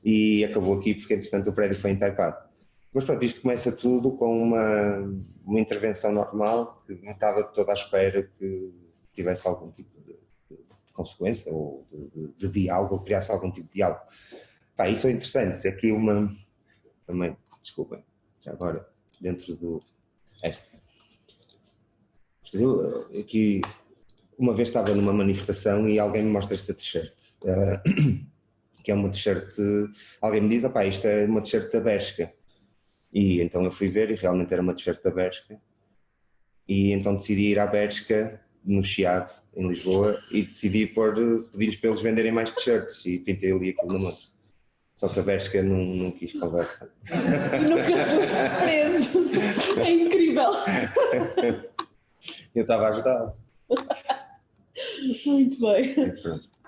E acabou aqui porque entretanto o prédio foi entaipado. Mas pronto, isto começa tudo com uma intervenção normal que não estava toda à espera que tivesse algum tipo de consequência ou de diálogo, ou criasse algum tipo de diálogo. Pá, isso é interessante. Aqui também, desculpem, já agora, dentro do... Eu aqui, uma vez estava numa manifestação e alguém me mostra esta t-shirt, que é uma t-shirt, alguém me diz, isto é uma t-shirt da Bershka. E então eu fui ver e realmente era uma t-shirt da Bershka. E então decidi ir à Bershka, no Chiado, em Lisboa, e decidi pedir-lhes para eles venderem mais t-shirts e pintei ali aquilo na mão. Só que a Bershka não quis conversa. Nunca foste preso. É incrível. Eu estava ajudado. Muito bem.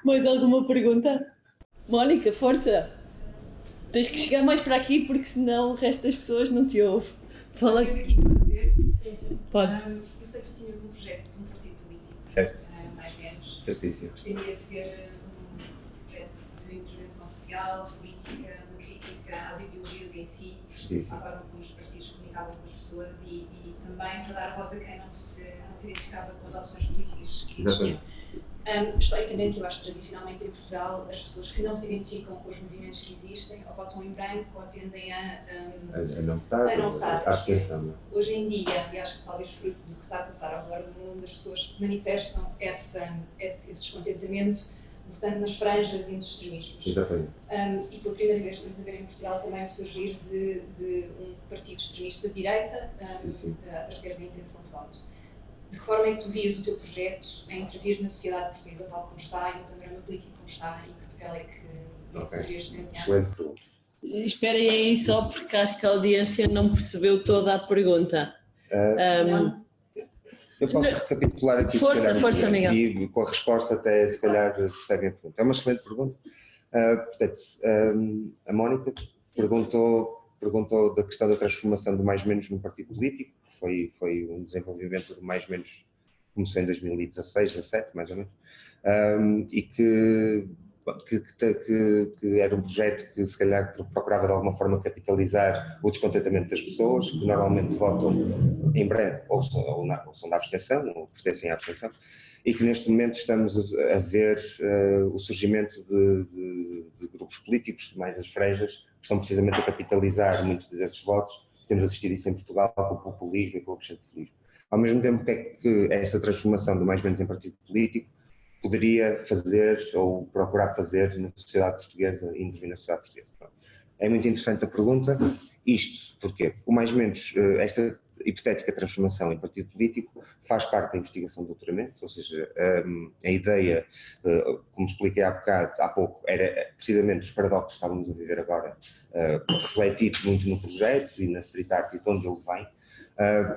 Mais alguma pergunta? Mónica, força! Tens que chegar mais para aqui porque senão o resto das pessoas não te ouve. Fala aqui, pode ser? Pode. Eu sei que tu tinhas um projeto de um partido político. Certo. Mais ou menos. Certíssimo. Pretendia ser um projeto de intervenção social, política, uma crítica às ideologias em si, à forma como os partidos comunicavam com as pessoas e também para dar voz a quem não se identificava com as opções políticas que existiam. Historicamente, eu acho que tradicionalmente em Portugal, as pessoas que não se identificam com os movimentos que existem ou votam em branco ou tendem a não votar. Hoje em dia, e acho que talvez fruto do que está a passar ao redor do mundo, as pessoas manifestam esse descontentamento votando nas franjas e nos extremismos. Exatamente. E pela primeira vez estamos a ver em Portugal também o surgir de um partido extremista de direita a ser da intenção de voto. De que forma é que tu vias o teu projeto a intervir na sociedade portuguesa tal como está e no panorama político como está e que papel é que poderias desempenhar? Excelente pergunta. Esperem aí só porque acho que a audiência não percebeu toda a pergunta. Eu posso recapitular aqui força, Miguel. E com a resposta até se calhar percebem a pergunta. É uma excelente pergunta. Portanto, a Mónica perguntou da questão da transformação do mais-menos num partido político, que foi um desenvolvimento do mais-menos, começou em 2016, 2017, mais ou menos, e que era um projeto que se calhar procurava de alguma forma capitalizar o descontentamento das pessoas, que normalmente votam em branco ou são da abstenção, ou pertencem à abstenção, e que neste momento estamos a ver o surgimento de grupos políticos, mais as franjas, que estão precisamente a capitalizar muitos desses votos. Temos assistido isso em Portugal com o populismo e com o crescente populismo. Ao mesmo tempo, o que é que essa transformação do mais menos em partido político poderia fazer ou procurar fazer na sociedade portuguesa e intervir na sociedade portuguesa? É muito interessante a pergunta. Isto porquê? O mais menos, esta hipotética transformação em partido político faz parte da investigação de doutoramento, ou seja, a ideia, como expliquei há pouco, era precisamente os paradoxos que estávamos a viver agora, refletidos muito no projeto e na street art e de onde ele vem,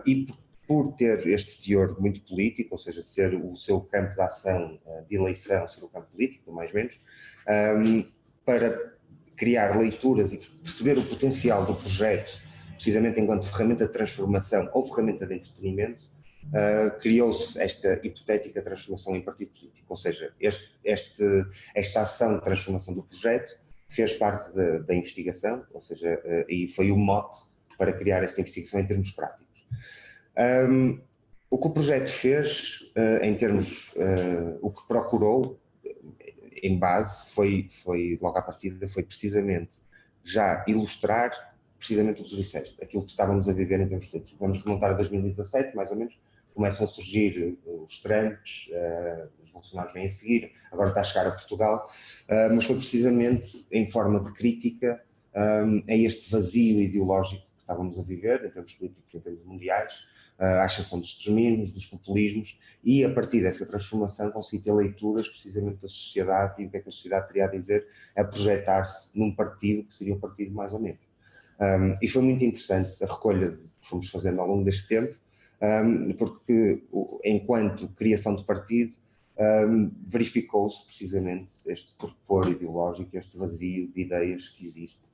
e por ter este teor muito político, ou seja, ser o seu campo de ação, de eleição, ser o campo político, mais ou menos, para criar leituras e perceber o potencial do projeto, precisamente enquanto ferramenta de transformação ou ferramenta de entretenimento, criou-se esta hipotética transformação em partido político, ou seja, esta ação de transformação do projeto fez parte da investigação, ou seja, e foi o mote para criar esta investigação em termos práticos. O que o projeto fez, em termos, o que procurou em base foi logo à partida, foi precisamente já ilustrar precisamente o que tu disseste, aquilo que estávamos a viver em termos políticos. Vamos remontar a 2017, mais ou menos, começam a surgir os Trumps, os Bolsonaros vêm a seguir, agora está a chegar a Portugal, mas foi precisamente em forma de crítica a este vazio ideológico que estávamos a viver, em termos políticos, em termos mundiais, à exceção dos extremismos, dos populismos, e a partir dessa transformação consegui ter leituras precisamente da sociedade e o que é que a sociedade teria a dizer a projetar-se num partido que seria um partido mais ou menos. E foi muito interessante a recolha que fomos fazendo ao longo deste tempo, porque enquanto criação de partido verificou-se precisamente este torpor ideológico, este vazio de ideias que existe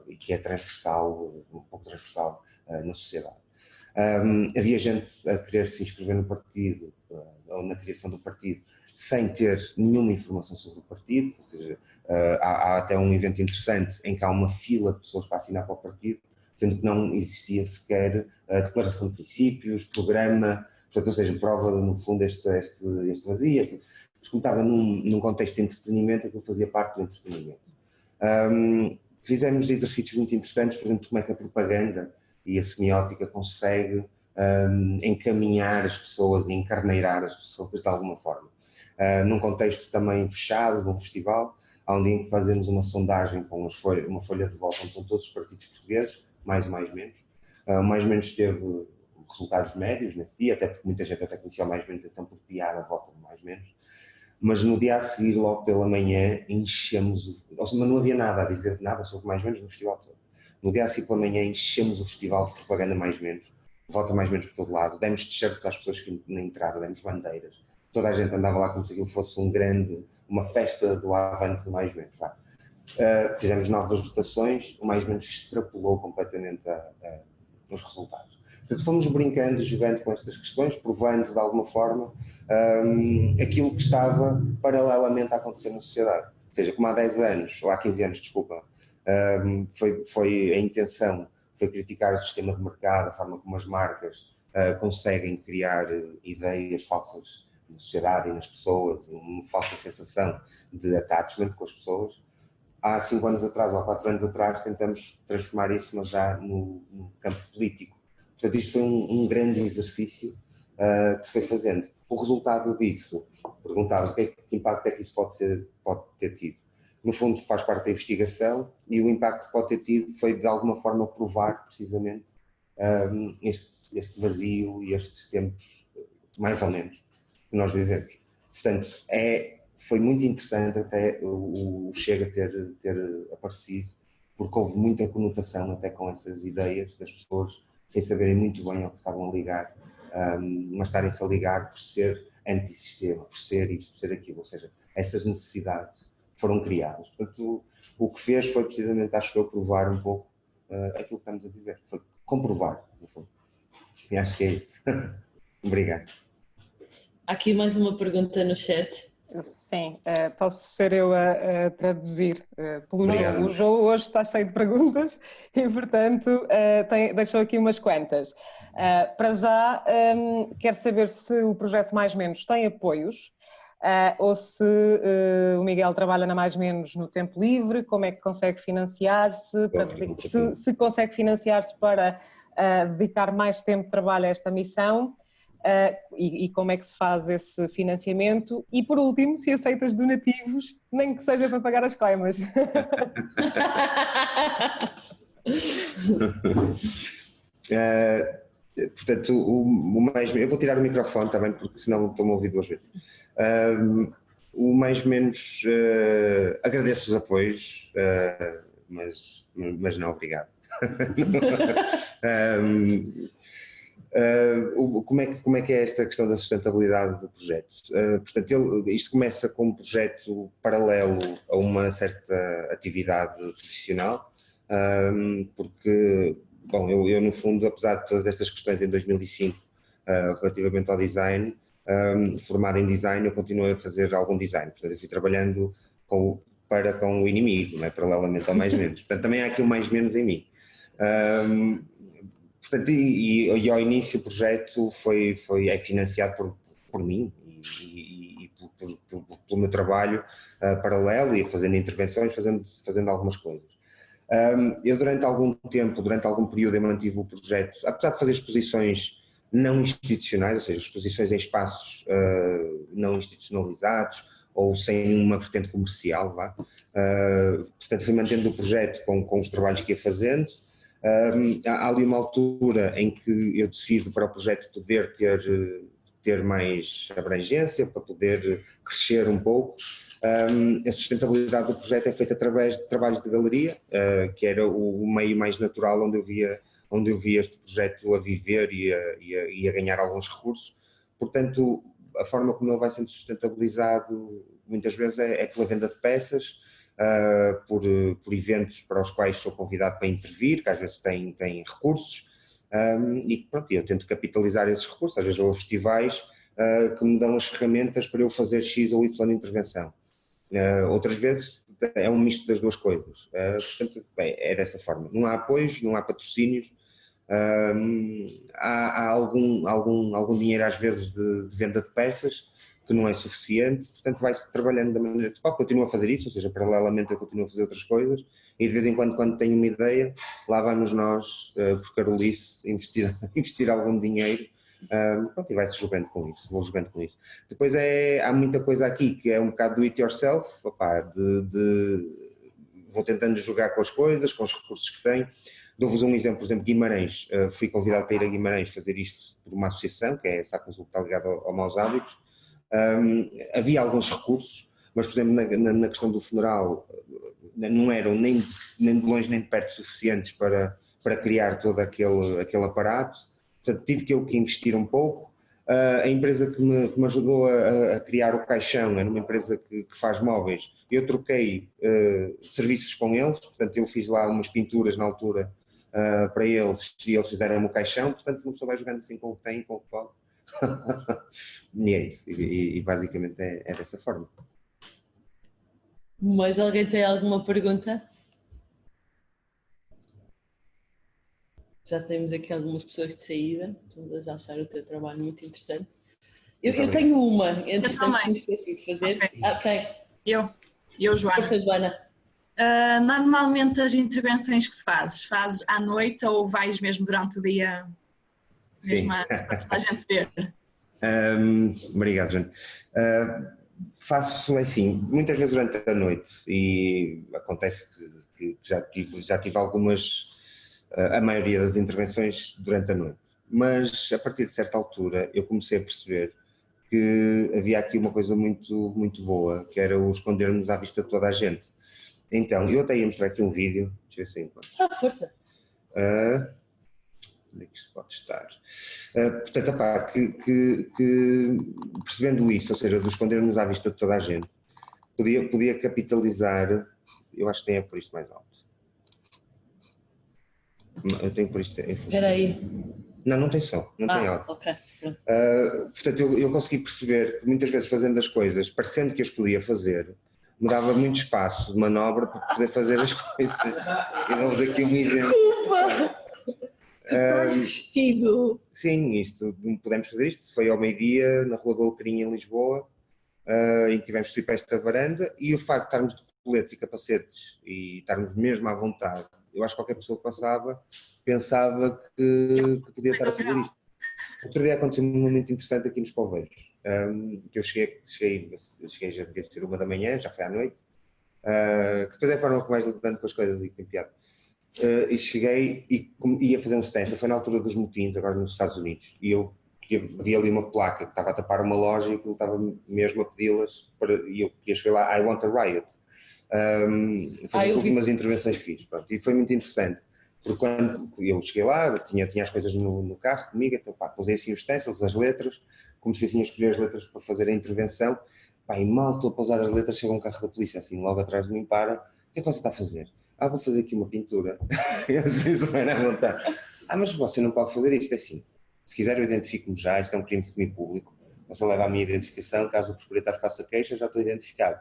e que é transversal, um pouco transversal na sociedade. Havia gente a querer se inscrever no partido ou na criação do partido sem ter nenhuma informação sobre o partido, ou seja, há até um evento interessante em que há uma fila de pessoas para assinar para o partido, sendo que não existia sequer a declaração de princípios, programa, portanto, ou seja, prova no fundo este vazio, mas como estava num contexto de entretenimento, aquilo fazia parte do entretenimento. Fizemos exercícios muito interessantes, por exemplo, como é que a propaganda e a semiótica consegue encaminhar as pessoas e encarneirar as pessoas de alguma forma. Num contexto também fechado, de um festival, há um dia em que fazemos uma sondagem com uma folha de volta onde estão todos os partidos portugueses, mais ou menos. O mais menos teve resultados médios nesse dia, até porque muita gente até conhecia o mais menos, então por piada volta do mais menos. Mas no dia a seguir, logo pela manhã, enchemos, ou seja, não havia nada a dizer nada sobre mais menos no festival todo. No dia a seguir pela manhã enchemos o festival de propaganda mais menos, volta mais menos por todo lado, demos t-shirts às pessoas que na entrada, demos bandeiras, toda a gente andava lá como se aquilo fosse uma festa do avante do mais menos. Fizemos novas votações, o mais menos extrapolou completamente os resultados. Portanto, fomos brincando e jogando com estas questões, provando de alguma forma aquilo que estava paralelamente a acontecer na sociedade. Ou seja, como há 10 anos, ou há 15 anos, desculpa, foi a intenção, foi criticar o sistema de mercado, a forma como as marcas conseguem criar ideias falsas na sociedade e nas pessoas, uma falsa sensação de attachment com as pessoas. Há 5 anos atrás ou 4 anos atrás tentamos transformar isso, mas já no campo político. Portanto, isto foi um grande exercício que se foi fazendo. O resultado disso, perguntava-se que impacto é que isso pode ter tido. No fundo, faz parte da investigação e o impacto que pode ter tido foi, de alguma forma, provar precisamente este vazio e estes tempos, mais ou menos, que nós vivemos. Portanto, foi muito interessante até o Chega ter aparecido, porque houve muita conotação até com essas ideias das pessoas, sem saberem muito bem ao que estavam a ligar, mas estarem-se a ligar por ser antissistema, por ser isto, por ser aquilo, ou seja, essas necessidades foram criadas. Portanto, o que fez foi precisamente, acho eu, provar um pouco aquilo que estamos a viver, foi comprovar, no fundo. E acho que é isso. Obrigado. Há aqui mais uma pergunta no chat. Sim, posso ser eu a traduzir. O João hoje está cheio de perguntas e, portanto, deixou aqui umas quantas. Para já, quero saber se o projeto Mais Menos tem apoios ou se o Miguel trabalha na Mais Menos no tempo livre, como é que consegue financiar-se, se consegue financiar-se para dedicar mais tempo de trabalho a esta missão e como é que se faz esse financiamento. E por último, se aceitas donativos, nem que seja para pagar as coimas. Portanto, eu vou tirar o microfone também, porque senão estou-me a ouvir duas vezes. O mais menos agradeço os apoios, mas não, obrigado. Como é que é esta questão da sustentabilidade do projeto? Portanto, isto começa com um projeto paralelo a uma certa atividade profissional, porque, bom, eu no fundo, apesar de todas estas questões em 2005, relativamente ao design, formado em design, eu continuei a fazer algum design. Portanto, eu fui trabalhando com o inimigo, não é? Paralelamente ao mais menos. Portanto, também há aqui o mais menos em mim. Portanto, e ao início o projeto é financiado por mim e pelo meu trabalho paralelo e fazendo intervenções, fazendo algumas coisas. Eu durante algum tempo, durante algum período, eu mantive o projeto, apesar de fazer exposições não institucionais, ou seja, exposições em espaços não institucionalizados ou sem uma vertente comercial, vá. Portanto, fui mantendo o projeto com os trabalhos que ia fazendo. Há ali uma altura em que eu decido para o projeto poder ter mais abrangência, para poder crescer um pouco. A sustentabilidade do projeto é feita através de trabalhos de galeria, que era o meio mais natural onde eu via este projeto a viver e a ganhar alguns recursos. Portanto, a forma como ele vai sendo sustentabilizado muitas vezes é pela venda de peças, por eventos para os quais sou convidado para intervir, que às vezes têm recursos, e pronto, eu tento capitalizar esses recursos. Às vezes vou a festivais que me dão as ferramentas para eu fazer X ou Y de intervenção. Outras vezes é um misto das duas coisas. Portanto, é dessa forma. Não há apoios, não há patrocínios, há algum dinheiro às vezes de venda de peças, que não é suficiente, portanto vai-se trabalhando da maneira que se pode. Continuo a fazer isso, ou seja, paralelamente eu continuo a fazer outras coisas, e de vez em quando tenho uma ideia, lá vamos nós, por carolice, investir algum dinheiro, pronto, e vai-se jogando com isso, vou jogando com isso. Depois há muita coisa aqui que é um bocado do it yourself, vou tentando jogar com as coisas, com os recursos que tenho. Dou-vos um exemplo, por exemplo, Guimarães, fui convidado para ir a Guimarães fazer isto por uma associação, que é a Sacconsul, que está ligada ao Maus Hábitos. Havia alguns recursos, mas, por exemplo, na questão do funeral, não eram nem de longe nem de perto suficientes para criar todo aquele aparato. Portanto, tive que investir um pouco. A empresa que me ajudou a criar o caixão era uma empresa que faz móveis. Eu troquei serviços com eles, portanto, eu fiz lá umas pinturas na altura para eles e eles fizeram o caixão. Portanto, uma pessoa vai jogando assim com o que tem e com o que pode. E é isso, e basicamente é dessa forma. Mais alguém tem alguma pergunta? Já temos aqui algumas pessoas de saída, todas a achar o teu trabalho muito interessante. Eu tenho uma, entretanto, que me esqueci de fazer. Ok. Eu, Joana. Essa, Joana. Normalmente as intervenções que fazes à noite ou vais mesmo durante o dia? Mesmo para a gente ver. Obrigado, Joana. Faço assim, muitas vezes durante a noite, e acontece que já tive algumas, a maioria das intervenções durante a noite, mas a partir de certa altura eu comecei a perceber que havia aqui uma coisa muito, muito boa, que era o escondermos à vista de toda a gente. Então, eu até ia mostrar aqui um vídeo, deixa eu ver se eu encontro. Força! Onde é que isto pode estar? Portanto, que percebendo isso, ou seja, de escondermos à vista de toda a gente, podia capitalizar, eu acho que tem por isto mais alto. Eu tenho por isto em função. Espera aí. Não tem som, não tem alto. Ok. Portanto, eu consegui perceber que muitas vezes fazendo as coisas, parecendo que as podia fazer, me dava muito espaço de manobra para poder fazer as coisas. E damos aqui um exemplo. Tu estás vestido. Sim, podemos fazer isto. Foi ao meio-dia na Rua do Alecrim, em Lisboa, em que tivemos para esta varanda, e o facto de estarmos de coletes e capacetes e estarmos mesmo à vontade eu acho que qualquer pessoa que passava pensava que podia estar a fazer isto. Outro dia aconteceu um momento interessante aqui nos Poveiros, que eu cheguei, já devia ser 1 da manhã, já foi à noite, que depois é a forma que mais lidando com as coisas e que tem piada. E cheguei e ia fazer um stand, foi na altura dos motins, agora nos Estados Unidos, e eu vi ali uma placa que estava a tapar uma loja e aquilo estava mesmo a pedi-las, e eu cheguei lá, I want a riot. Foi as últimas intervenções que fiz, pronto, e foi muito interessante, porque quando eu cheguei lá, tinha as coisas no carro comigo, então pusei assim os stencils, as letras, comecei assim a escolher as letras para fazer a intervenção, e mal estou a pousar as letras, chega um carro da polícia assim logo atrás de mim, para, o que é que você está a fazer? Vou fazer aqui uma pintura. E assim, se vai na vontade. Mas você não pode fazer isto, é assim. Se quiser eu identifico-me já, isto é um crime de semi-público. Você leva a minha identificação, caso o proprietário faça queixa, já estou identificado.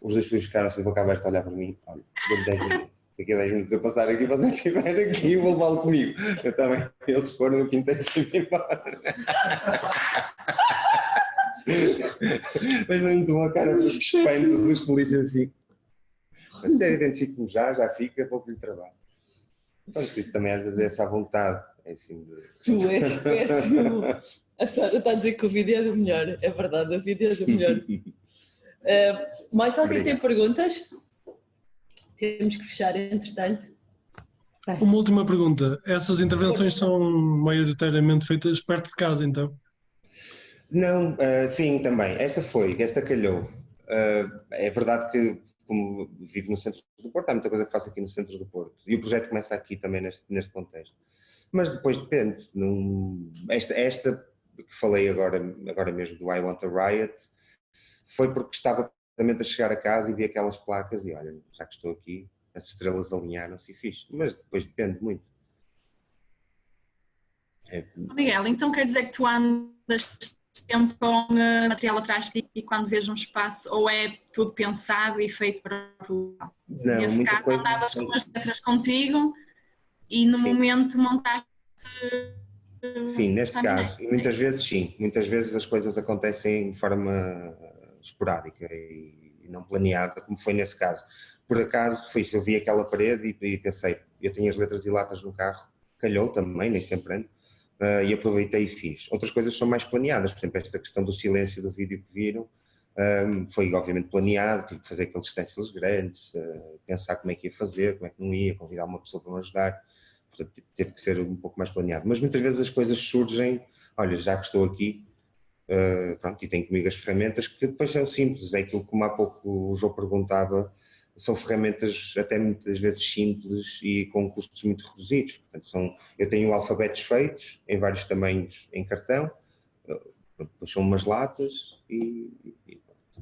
Os dois polícias ficaram assim, boca aberta a olhar para mim. Olha, dou-me 10 minutos. Daqui a 10 minutos eu passar aqui, você estiver aqui, eu vou levá-lo comigo. Eu também, eles foram, eu pintei e fui embora. Mas foi muito bom a cara dos espantos dos polícias assim. Mas se identifico-me já fica, vou para o trabalho. Então, isso também às vezes é essa vontade. É assim de... Tu és péssimo. A Sara está a dizer que o vídeo é do melhor. É verdade, o vídeo é do melhor. Mais alguém tem perguntas? Temos que fechar, entretanto. Uma última pergunta. Essas intervenções são maioritariamente feitas perto de casa, então? Não, sim, também. Esta calhou. É verdade que, como vivo no centro do Porto, há muita coisa que faço aqui no centro do Porto. E o projeto começa aqui também neste contexto. Mas depois depende. Esta que falei agora mesmo do I Want a Riot, foi porque estava precisamente a chegar a casa e vi aquelas placas e olha, já que estou aqui, as estrelas alinharam-se e fiz. Mas depois depende muito. Miguel, então quer dizer que tu andas sempre com material atrás de ti e quando vês um espaço, ou é tudo pensado e feito para o local? Não, nesse caso, andavas com as letras contigo e no momento montaste. Sim, neste caso, e muitas vezes sim, muitas vezes as coisas acontecem de forma esporádica e não planeada, como foi nesse caso. Por acaso, foi isso, eu vi aquela parede e pensei, eu tenho as letras e latas no carro, calhou também, nem sempre ando. E aproveitei e fiz. Outras coisas são mais planeadas, por exemplo, esta questão do silêncio do vídeo que viram, foi obviamente planeado, tive que fazer aqueles stencils grandes, pensar como é que ia fazer, como é que não ia, convidar uma pessoa para me ajudar, portanto teve que ser um pouco mais planeado. Mas muitas vezes as coisas surgem, olha, já que estou aqui, pronto, e tenho comigo as ferramentas que depois são simples, é aquilo como há pouco o João perguntava, são ferramentas até muitas vezes simples e com custos muito reduzidos. Portanto, eu tenho alfabetos feitos em vários tamanhos em cartão, depois são umas latas e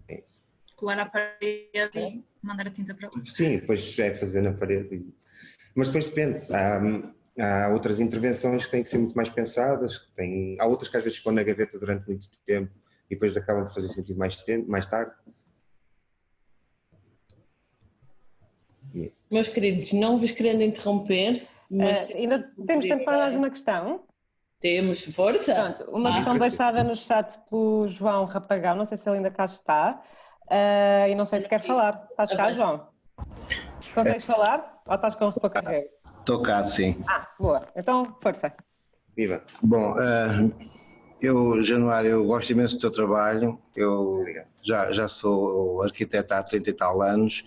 é isso. Colar à parede e mandar a tinta para lá. Sim, depois é fazer na parede. Mas depois depende. Há outras intervenções que têm que ser muito mais pensadas, há outras que às vezes ficam na gaveta durante muito tempo e depois acabam por fazer sentido mais tarde. Meus queridos, não vos querendo interromper, mas ainda temos tempo para mais uma questão? Temos, força! Pronto, uma questão deixada no chat pelo João Rapagão, não sei se ele ainda cá está, e não sei se quer falar. Estás cá, João? Consegues falar? Ou estás com pouca rede? Estou cá, sim. Boa. Então, força. Viva! Bom, Januário, eu gosto imenso do teu trabalho, eu já sou arquiteto há 30 e tal anos,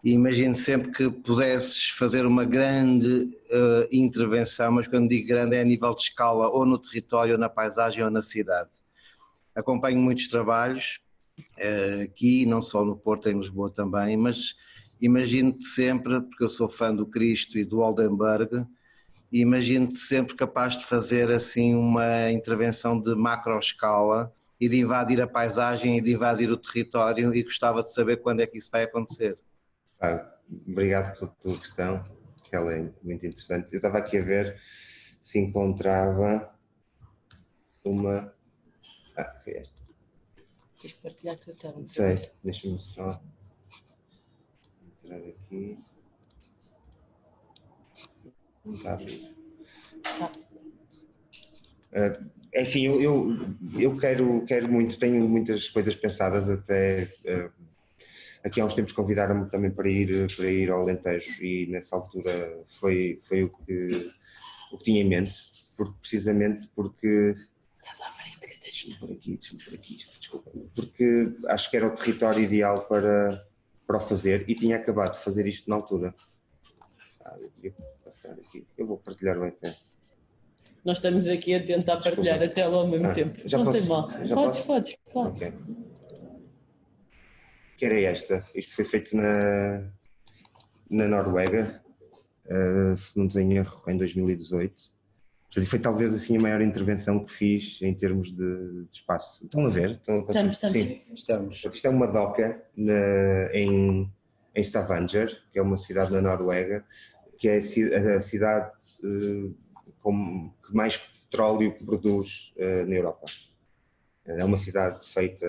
e imagino sempre que pudesses fazer uma grande intervenção, mas quando digo grande é a nível de escala, ou no território, ou na paisagem, ou na cidade. Acompanho muitos trabalhos aqui, não só no Porto, em Lisboa também, mas imagino-te sempre, porque eu sou fã do Cristo e do Oldenburg, e imagino-te sempre capaz de fazer assim uma intervenção de macro escala e de invadir a paisagem e de invadir o território, e gostava de saber quando é que isso vai acontecer. Obrigado pela tua questão, que ela é muito interessante. Eu estava aqui a ver se encontrava uma... foi esta. Queres partilhar a tua tela? Não sei, deixa-me só entrar aqui. Não está a abrir. Enfim, eu quero muito, tenho muitas coisas pensadas até... Aqui há uns tempos convidaram-me também para ir ao Alentejo e nessa altura foi o que tinha em mente, precisamente porque... Estás à frente, que deixa-me por aqui isto, desculpa. Porque acho que era o território ideal para o fazer e tinha acabado de fazer isto na altura. Eu queria passar aqui, eu vou partilhar o ecrã. Nós estamos aqui a tentar partilhar a tela ao mesmo tempo. Não tem mal. Podes, claro. Okay. Que era esta. Isto foi feito na Noruega, se não tenho erro, em 2018. Portanto, foi talvez assim a maior intervenção que fiz em termos de espaço. Estão a ver? Estamos. Sim, estamos. Isto é uma doca em Stavanger, que é uma cidade na Noruega, que é a cidade que mais petróleo produz na Europa. É uma cidade feita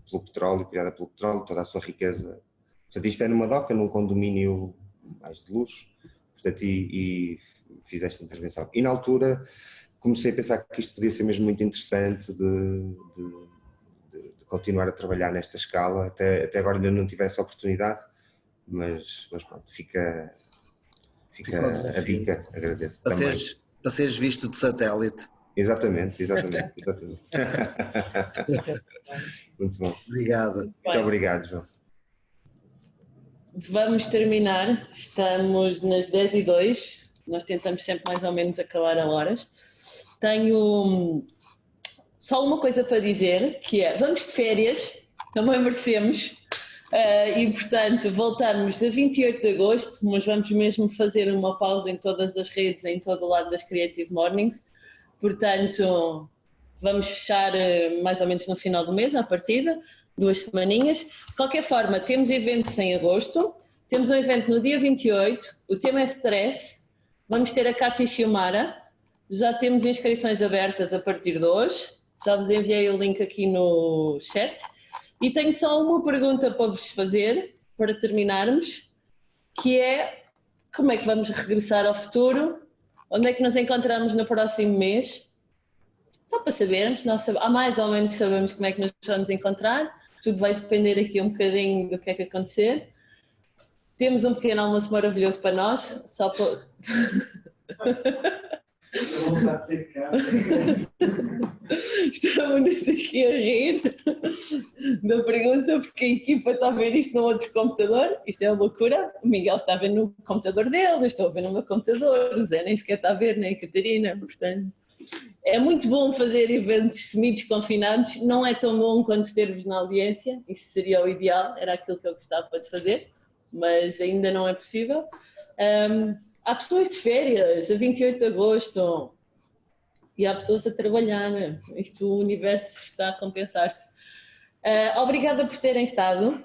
pelo petróleo, criada pelo petróleo, toda a sua riqueza. Portanto, isto é numa doca, num condomínio mais de luxo, portanto, e fiz esta intervenção. E na altura comecei a pensar que isto podia ser mesmo muito interessante de continuar a trabalhar nesta escala. Até agora ainda não tive essa oportunidade, mas pronto, fica a dica, agradeço. Para seres visto de satélite. Exatamente. Muito bom. Obrigado. Muito obrigado, João. Vamos terminar, estamos nas 10h02, nós tentamos sempre mais ou menos acabar a horas. Tenho só uma coisa para dizer, que é, vamos de férias, também merecemos, e portanto voltamos a 28 de agosto, mas vamos mesmo fazer uma pausa em todas as redes, em todo o lado das Creative Mornings, portanto vamos fechar mais ou menos no final do mês, à partida, 2 semaninhas. De qualquer forma, temos eventos em agosto, temos um evento no dia 28, o tema é stress, vamos ter a Cátia Xiomara, já temos inscrições abertas a partir de hoje, já vos enviei o link aqui no chat, e tenho só uma pergunta para vos fazer, para terminarmos, que é, como é que vamos regressar ao futuro? Onde é que nos encontramos no próximo mês? Só para sabermos, há mais ou menos sabemos como é que nos vamos encontrar, tudo vai depender aqui um bocadinho do que é que acontecer. Temos um pequeno almoço maravilhoso para nós, só para... Estamos aqui a rir da pergunta porque a equipa está a ver isto no outro computador, isto é loucura, o Miguel está a ver no computador dele, eu estou a ver no meu computador, o Zé nem sequer está a ver, nem a Catarina, portanto... É muito bom fazer eventos semi-desconfinados, não é tão bom quanto ter-vos na audiência, isso seria o ideal, era aquilo que eu gostava de fazer, mas ainda não é possível. Há pessoas de férias, a 28 de agosto, e há pessoas a trabalhar, isto, o universo está a compensar-se. Obrigada por terem estado,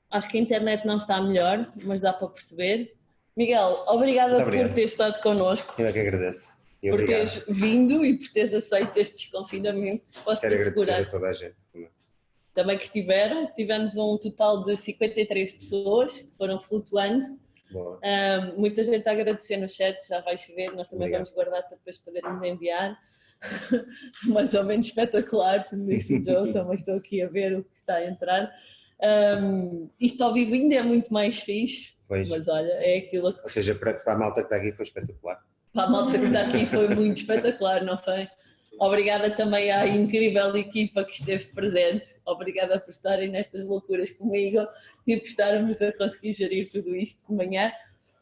acho que a internet não está melhor, mas dá para perceber. Miguel, obrigada por ter estado connosco. Eu é que agradeço. Por teres vindo e por teres aceito este desconfinamento, posso te assegurar. Quero agradecer a toda a gente também que estiveram, tivemos um total de 53 pessoas que foram flutuando. Muita gente a agradecer no chat, já vais ver, nós também vamos guardar para depois podermos enviar. Mais ou menos espetacular, como disse o Joe, também estou aqui a ver o que está a entrar. Isto ao vivo ainda é muito mais fixe, mas olha, é aquilo que... Ou seja, para a malta que está aqui foi espetacular. Para a malta que está aqui foi muito espetacular, não foi? Obrigada também à incrível equipa que esteve presente. Obrigada por estarem nestas loucuras comigo e por estarmos a conseguir gerir tudo isto de manhã.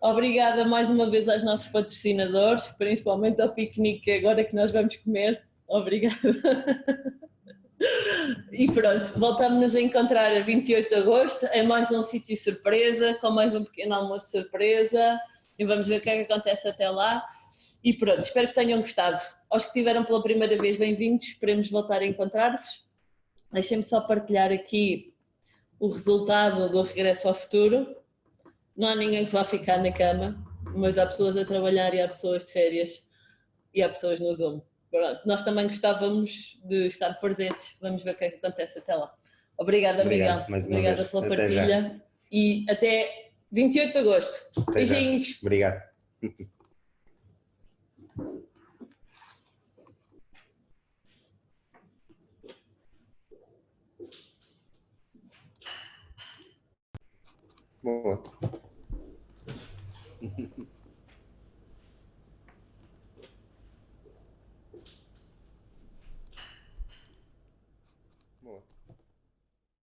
Obrigada mais uma vez aos nossos patrocinadores, principalmente ao piquenique agora que nós vamos comer. Obrigada. E pronto, voltamos-nos a encontrar a 28 de agosto em mais um sítio surpresa, com mais um pequeno almoço surpresa. E vamos ver o que é que acontece até lá. E pronto, espero que tenham gostado. Aos que estiveram pela primeira vez, bem-vindos. Esperemos voltar a encontrar-vos. Deixem-me só partilhar aqui o resultado do regresso ao futuro. Não há ninguém que vá ficar na cama, mas há pessoas a trabalhar e há pessoas de férias e há pessoas no Zoom. Pronto, nós também gostávamos de estar presentes. Vamos ver o que é que acontece até lá. Obrigada, Miguel. Obrigada pela partilha. E até 28 de agosto. Beijinhos. Obrigado. Boa.